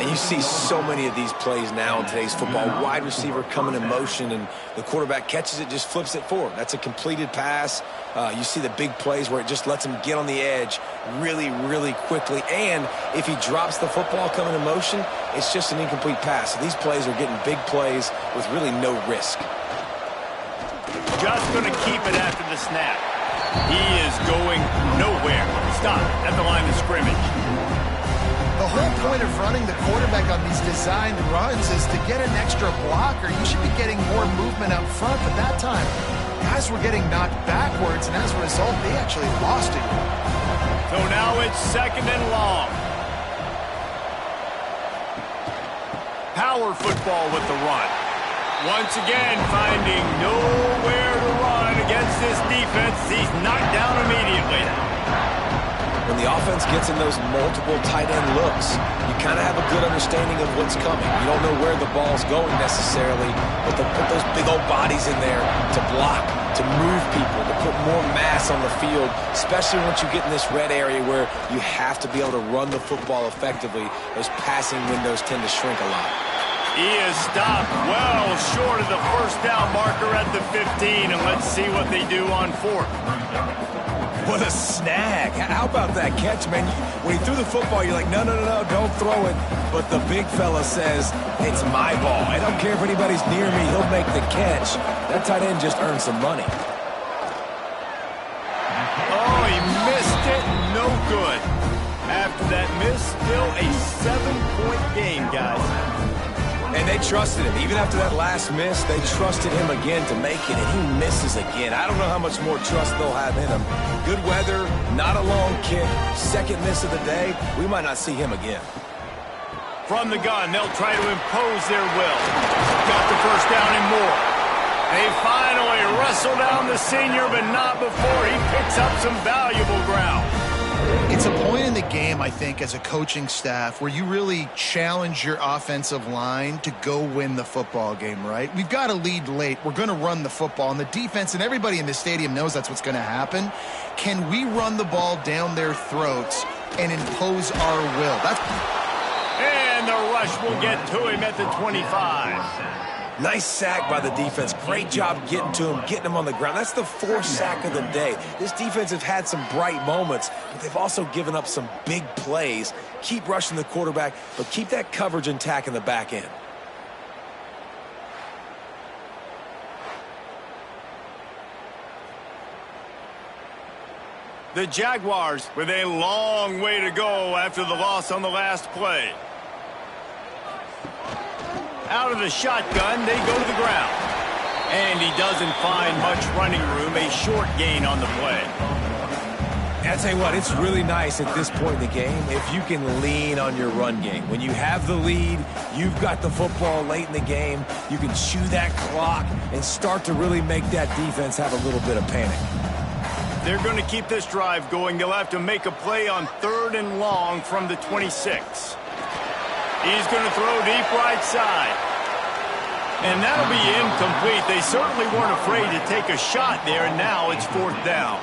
And you see so many of these plays now in today's football. Wide receiver coming in motion, and the quarterback catches it, just flips it forward. That's a completed pass. You see the big plays where it just lets him get on the edge really, really quickly. And if he drops the football coming in motion, it's just an incomplete pass. So these plays are getting big plays with really no risk. Just going to keep it after the snap. He is going nowhere. Stop at the line of scrimmage. The whole point of running the quarterback on these designed runs is to get an extra blocker. You should be getting more movement up front, but that time, guys were getting knocked backwards, and as a result, they actually lost it. So now it's 2nd and long. Power football with the run. Once again, finding nowhere to run against this defense. He's knocked down immediately. When the offense gets in those multiple tight end looks, you kind of have a good understanding of what's coming. You don't know where the ball's going necessarily, but they'll put those big old bodies in there to block, to move people, to put more mass on the field, especially once you get in this red area where you have to be able to run the football effectively. Those passing windows tend to shrink a lot. He is stopped well short of the first down marker at the 15, and let's see what they do on 4th. What a snag. How about that catch, man? When he threw the football, you're like, no, don't throw it. But the big fella says, it's my ball. I don't care if anybody's near me. He'll make the catch. That tight end just earned some money. Oh, he missed it. No good. After that miss, still a 7-point game, guys. And they trusted him. Even after that last miss, they trusted him again to make it, and he misses again. I don't know how much more trust they'll have in him. Good weather, not a long kick, 2nd miss of the day. We might not see him again. From the gun, they'll try to impose their will. Got the first down and more. They finally wrestle down the senior, but not before he picks up some valuable ground. It's a point in the game, I think, as a coaching staff where you really challenge your offensive line to go win the football game, right? We've got to lead late. We're going to run the football. And the defense and everybody in the stadium knows that's what's going to happen. Can we run the ball down their throats and impose our will? And the rush will get to him at the 25. Nice sack by the defense. Great job getting to him, getting him on the ground. That's the 4th sack of the day. This defense have had some bright moments, but they've also given up some big plays. Keep rushing the quarterback, but keep that coverage intact in the back end. The Jaguars with a long way to go after the loss on the last play. Out of the shotgun, they go to the ground. And he doesn't find much running room, a short gain on the play. And I tell you what, it's really nice at this point in the game if you can lean on your run game. When you have the lead, you've got the football late in the game, you can chew that clock and start to really make that defense have a little bit of panic. They're going to keep this drive going. They'll have to make a play on 3rd and long from the 26. He's going to throw deep right side. And that'll be incomplete. They certainly weren't afraid to take a shot there, and now it's 4th down.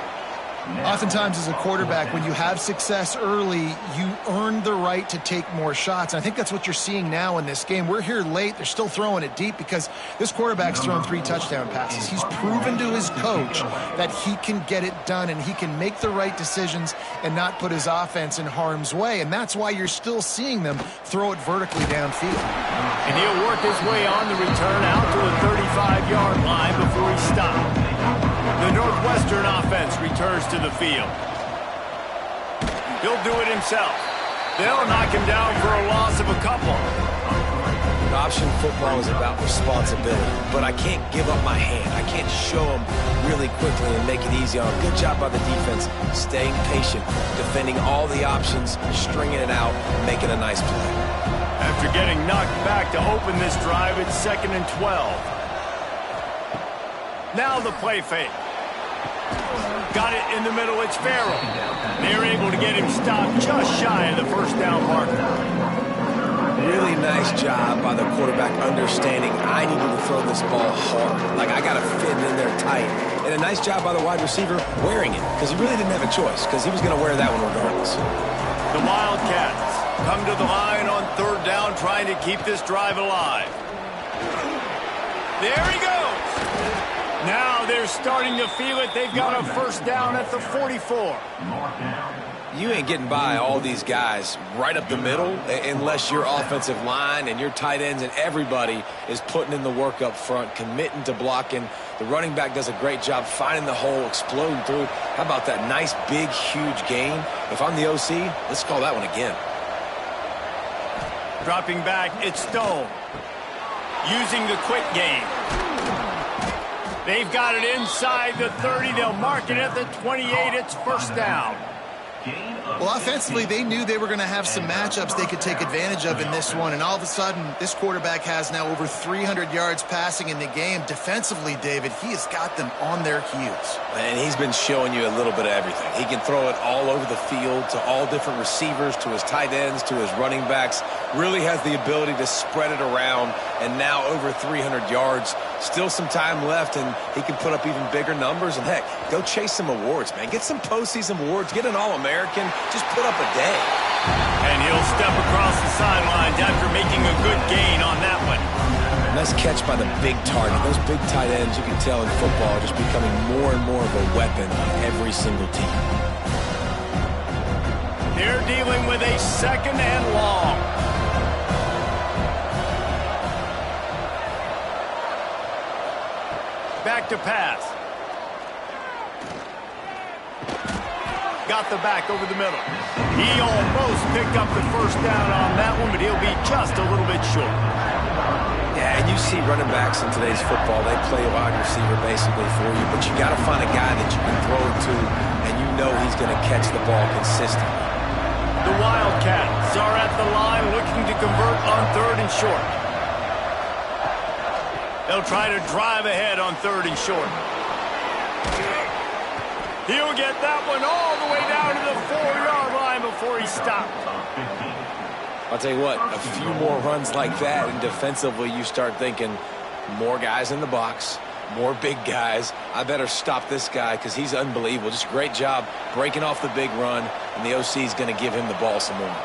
Oftentimes as a quarterback, when you have success early, you earn the right to take more shots. And I think that's what you're seeing now in this game. We're here late. They're still throwing it deep because this quarterback's thrown 3 touchdown passes. He's proven to his coach that he can get it done and he can make the right decisions and not put his offense in harm's way. And that's why you're still seeing them throw it vertically downfield. And he'll work his way on the return out to the 35-yard line before he stops. The Northwestern offense returns to the field. He'll do it himself. They'll knock him down for a loss of a couple. Option football is about responsibility, but I can't give up my hand. I can't show them really quickly and make it easy on them. Good job by the defense, staying patient, defending all the options, stringing it out, and making a nice play. After getting knocked back to open this drive, it's 2nd and 12. Now the play fake. Got it in the middle, it's Farrell. They're able to get him stopped just shy of the 1st down marker. Really nice job by the quarterback understanding I needed to throw this ball hard. Like, I got to fit in there tight. And a nice job by the wide receiver wearing it, because he really didn't have a choice, because he was going to wear that one regardless. The Wildcats come to the line on 3rd down, trying to keep this drive alive. There he goes. Now they're starting to feel it. They've got a 1st down at the 44. You ain't getting by all these guys right up the middle unless your offensive line and your tight ends and everybody is putting in the work up front, committing to blocking. The running back does a great job finding the hole, exploding through. How about that nice, big, huge gain? If I'm the OC, let's call that one again. Dropping back, it's Stone. Using the quick game. They've got it inside the 30. They'll mark it at the 28. It's 1st down. Well, offensively, they knew they were going to have some matchups they could take advantage of in this one, and all of a sudden, this quarterback has now over 300 yards passing in the game. Defensively, David, he has got them on their heels. And he's been showing you a little bit of everything. He can throw it all over the field to all different receivers, to his tight ends, to his running backs. Really has the ability to spread it around, and now over 300 yards. Still some time left, and he can put up even bigger numbers. And, heck, go chase some awards, man. Get some postseason awards. Get an All-American. Just put up a day. And he'll step across the sidelines after making a good gain on that one. Nice catch by the big target. Those big tight ends, you can tell in football, are just becoming more and more of a weapon on every single team. They're dealing with a 2nd and long. Back to pass. Got the back over the middle. He almost picked up the 1st down on that one, but he'll be just a little bit short. Yeah, and you see running backs in today's football, they play a wide receiver basically for you, but you got to find a guy that you can throw it to, and you know he's going to catch the ball consistently. The Wildcats are at the line looking to convert on 3rd and short. They'll try to drive ahead on 3rd and short. He'll get that one all the way down to the 4-yard line before he stopped. I'll tell you what, a few more runs like that, and defensively you start thinking more guys in the box, more big guys. I better stop this guy because he's unbelievable. Just a great job breaking off the big run, and the OC is going to give him the ball some more.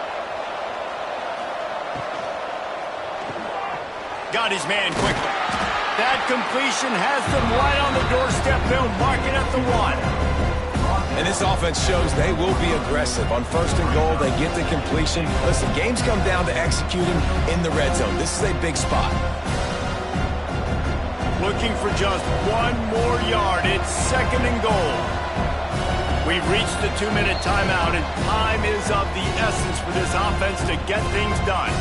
Got his man quickly. That completion has them right on the doorstep. They'll mark it at the 1. And this offense shows they will be aggressive. On 1st and goal, they get the completion. Listen, games come down to executing in the red zone. This is a big spot. Looking for just 1 more yard. It's 2nd and goal. We've reached the 2-minute timeout, and time is of the essence for this offense to get things done.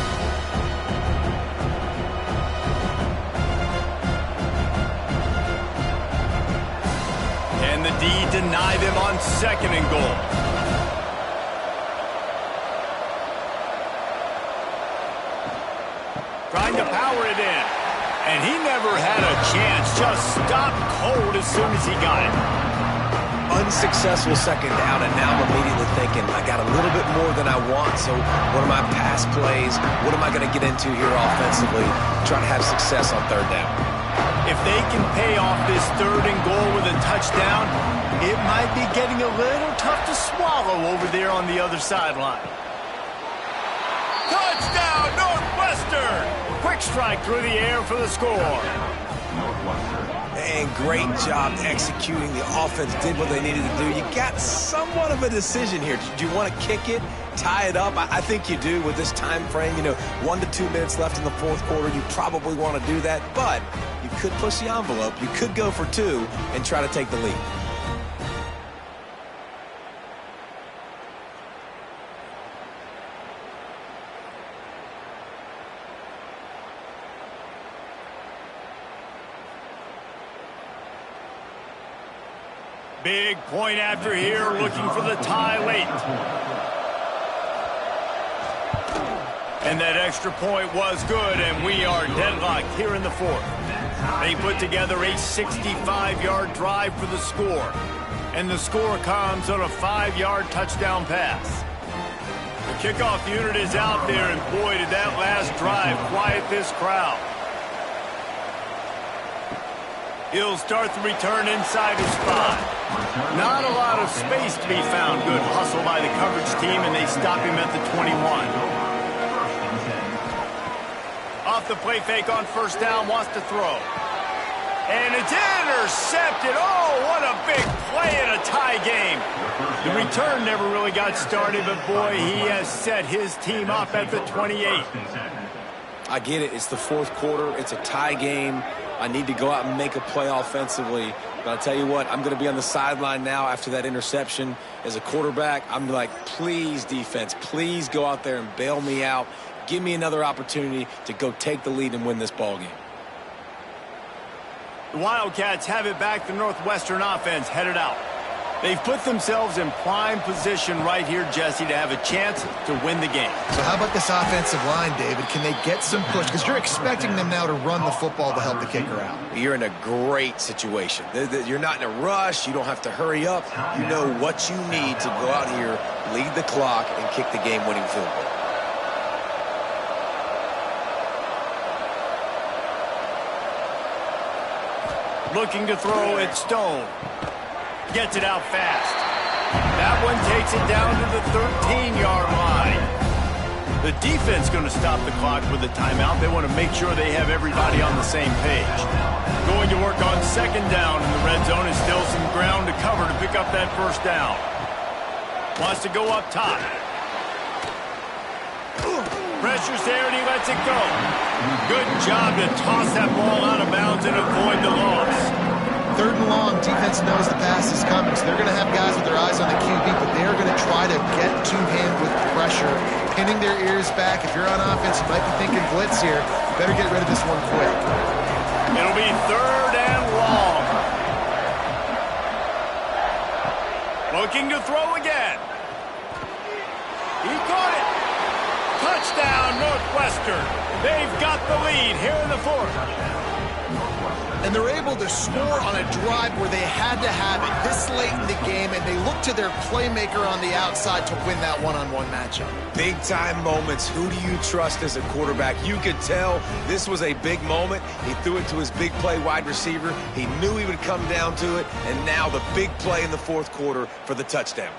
And the D deny them on 2nd and goal. Trying to power it in. And he never had a chance. Just stopped cold as soon as he got it. unsuccessful second down, and now I'm immediately thinking, I got a little bit more than I want, so what are my pass plays? What am I going to get into here offensively? Trying to have success on third down. If they can pay off this 3rd and goal with a touchdown, it might be getting a little tough to swallow over there on the other sideline. Touchdown, Northwestern! Quick strike through the air for the score. And great job executing. The offense did what they needed to do. You got somewhat of a decision here. Do you want to kick it, tie it up? I think you do with this time frame. 1 to 2 minutes left in the fourth quarter. You probably want to do that, but you could push the envelope. You could go for 2 and try to take the lead. Big point after here, looking for the tie late. And that extra point was good, and we are deadlocked here in the 4th. They put together a 65-yard drive for the score. And the score comes on a 5-yard touchdown pass. The kickoff unit is out there, and boy, did that last drive quiet this crowd. He'll start the return inside his 5. Not a lot of space to be found. Good hustle by the coverage team, and they stop him at the 21. Off the play fake on 1st down, wants to throw. And it's intercepted. Oh, what a big play in a tie game. The return never really got started, but boy, he has set his team up at the 28. I get it. It's the 4th quarter. It's a tie game. I need to go out and make a play offensively. But I'll tell you what, I'm going to be on the sideline now after that interception. As a quarterback, I'm like, please, defense, please go out there and bail me out. Give me another opportunity to go take the lead and win this ball game. The Wildcats have it back. The Northwestern offense headed out. They've put themselves in prime position right here, Jesse, to have a chance to win the game. So how about this offensive line, David? Can they get some push? Because you're expecting them now to run the football to help the kicker out. You're in a great situation. You're not in a rush. You don't have to hurry up. You know what you need to go out here, lead the clock, and kick the game-winning field goal. Looking to throw it, Stone. Gets it out fast. That one takes it down to the 13-yard line. The defense going to stop the clock with a timeout. They want to make sure they have everybody on the same page. Going to work on 2nd down in the red zone is still some ground to cover to pick up that 1st down. Wants to go up top. Pressure's there and he lets it go. Good job to toss that ball out of bounds and avoid the loss. 3rd and long, defense knows the pass is coming, so they're going to have guys with their eyes on the QB, but they're going to try to get to him with pressure, pinning their ears back. If you're on offense, you might be thinking blitz here. You better get rid of this one quick. It'll be 3rd and long. Looking to throw again. He caught it. Touchdown, Northwestern. They've got the lead here in the 4th. And they're able to score on a drive where they had to have it this late in the game, and they look to their playmaker on the outside to win that one-on-one matchup. Big-time moments. Who do you trust as a quarterback? You could tell this was a big moment. He threw it to his big play wide receiver. He knew he would come down to it, and now the big play in the 4th quarter for the touchdown.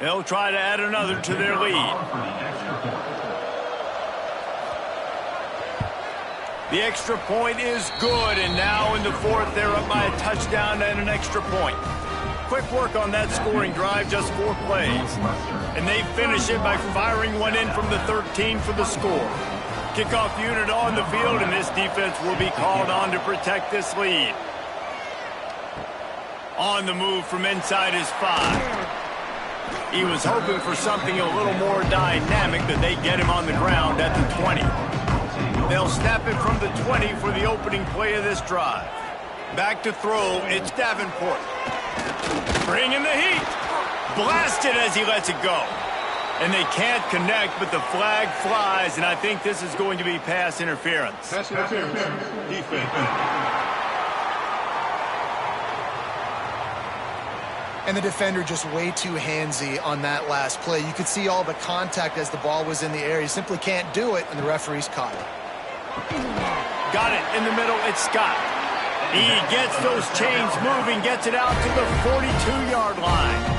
They'll try to add another to their lead. The extra point is good, and now in the 4th, they're up by a touchdown and an extra point. Quick work on that scoring drive, just 4 plays. And they finish it by firing one in from the 13 for the score. Kickoff unit on the field, and this defense will be called on to protect this lead. On the move from inside his 5. He was hoping for something a little more dynamic, that they get him on the ground at the 20. They'll snap it from the 20 for the opening play of this drive. Back to throw, it's Davenport. Bringing the heat. Blasted as he lets it go. And they can't connect, but the flag flies, and I think this is going to be pass interference. Pass interference. Defense. And the defender just way too handsy on that last play. You could see all the contact as the ball was in the air. He simply can't do it, and the referee's caught it. Got it in the middle. It's Scott. He gets those chains moving, gets it out to the 42-yard line.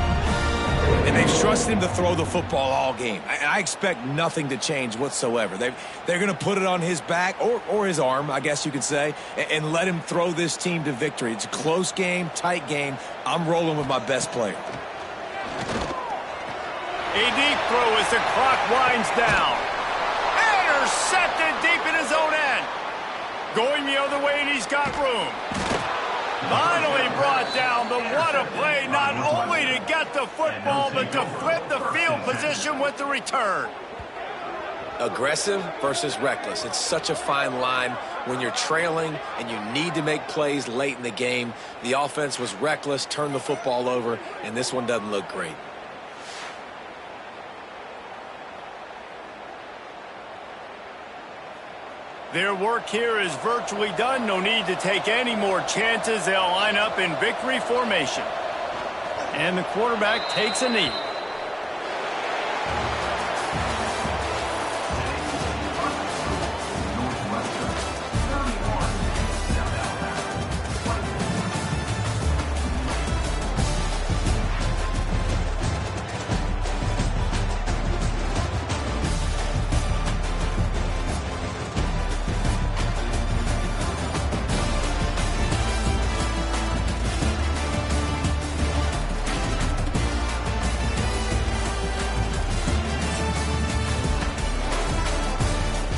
And they've trusted him to throw the football all game. I expect nothing to change whatsoever. They're going to put it on his back, or his arm, I guess you could say, and let him throw this team to victory. It's a close game, tight game. I'm rolling with my best player. A deep throw as the clock winds down. Intercepted deep in his own end. Going the other way, and he's got room. Finally brought down, but what a play, not only to get the football, but to flip the field position with the return. Aggressive versus reckless. It's such a fine line when you're trailing and you need to make plays late in the game. The offense was reckless, turned the football over, and this one doesn't look great. Their work here is virtually done. No need to take any more chances. They'll line up in victory formation. And the quarterback takes a knee.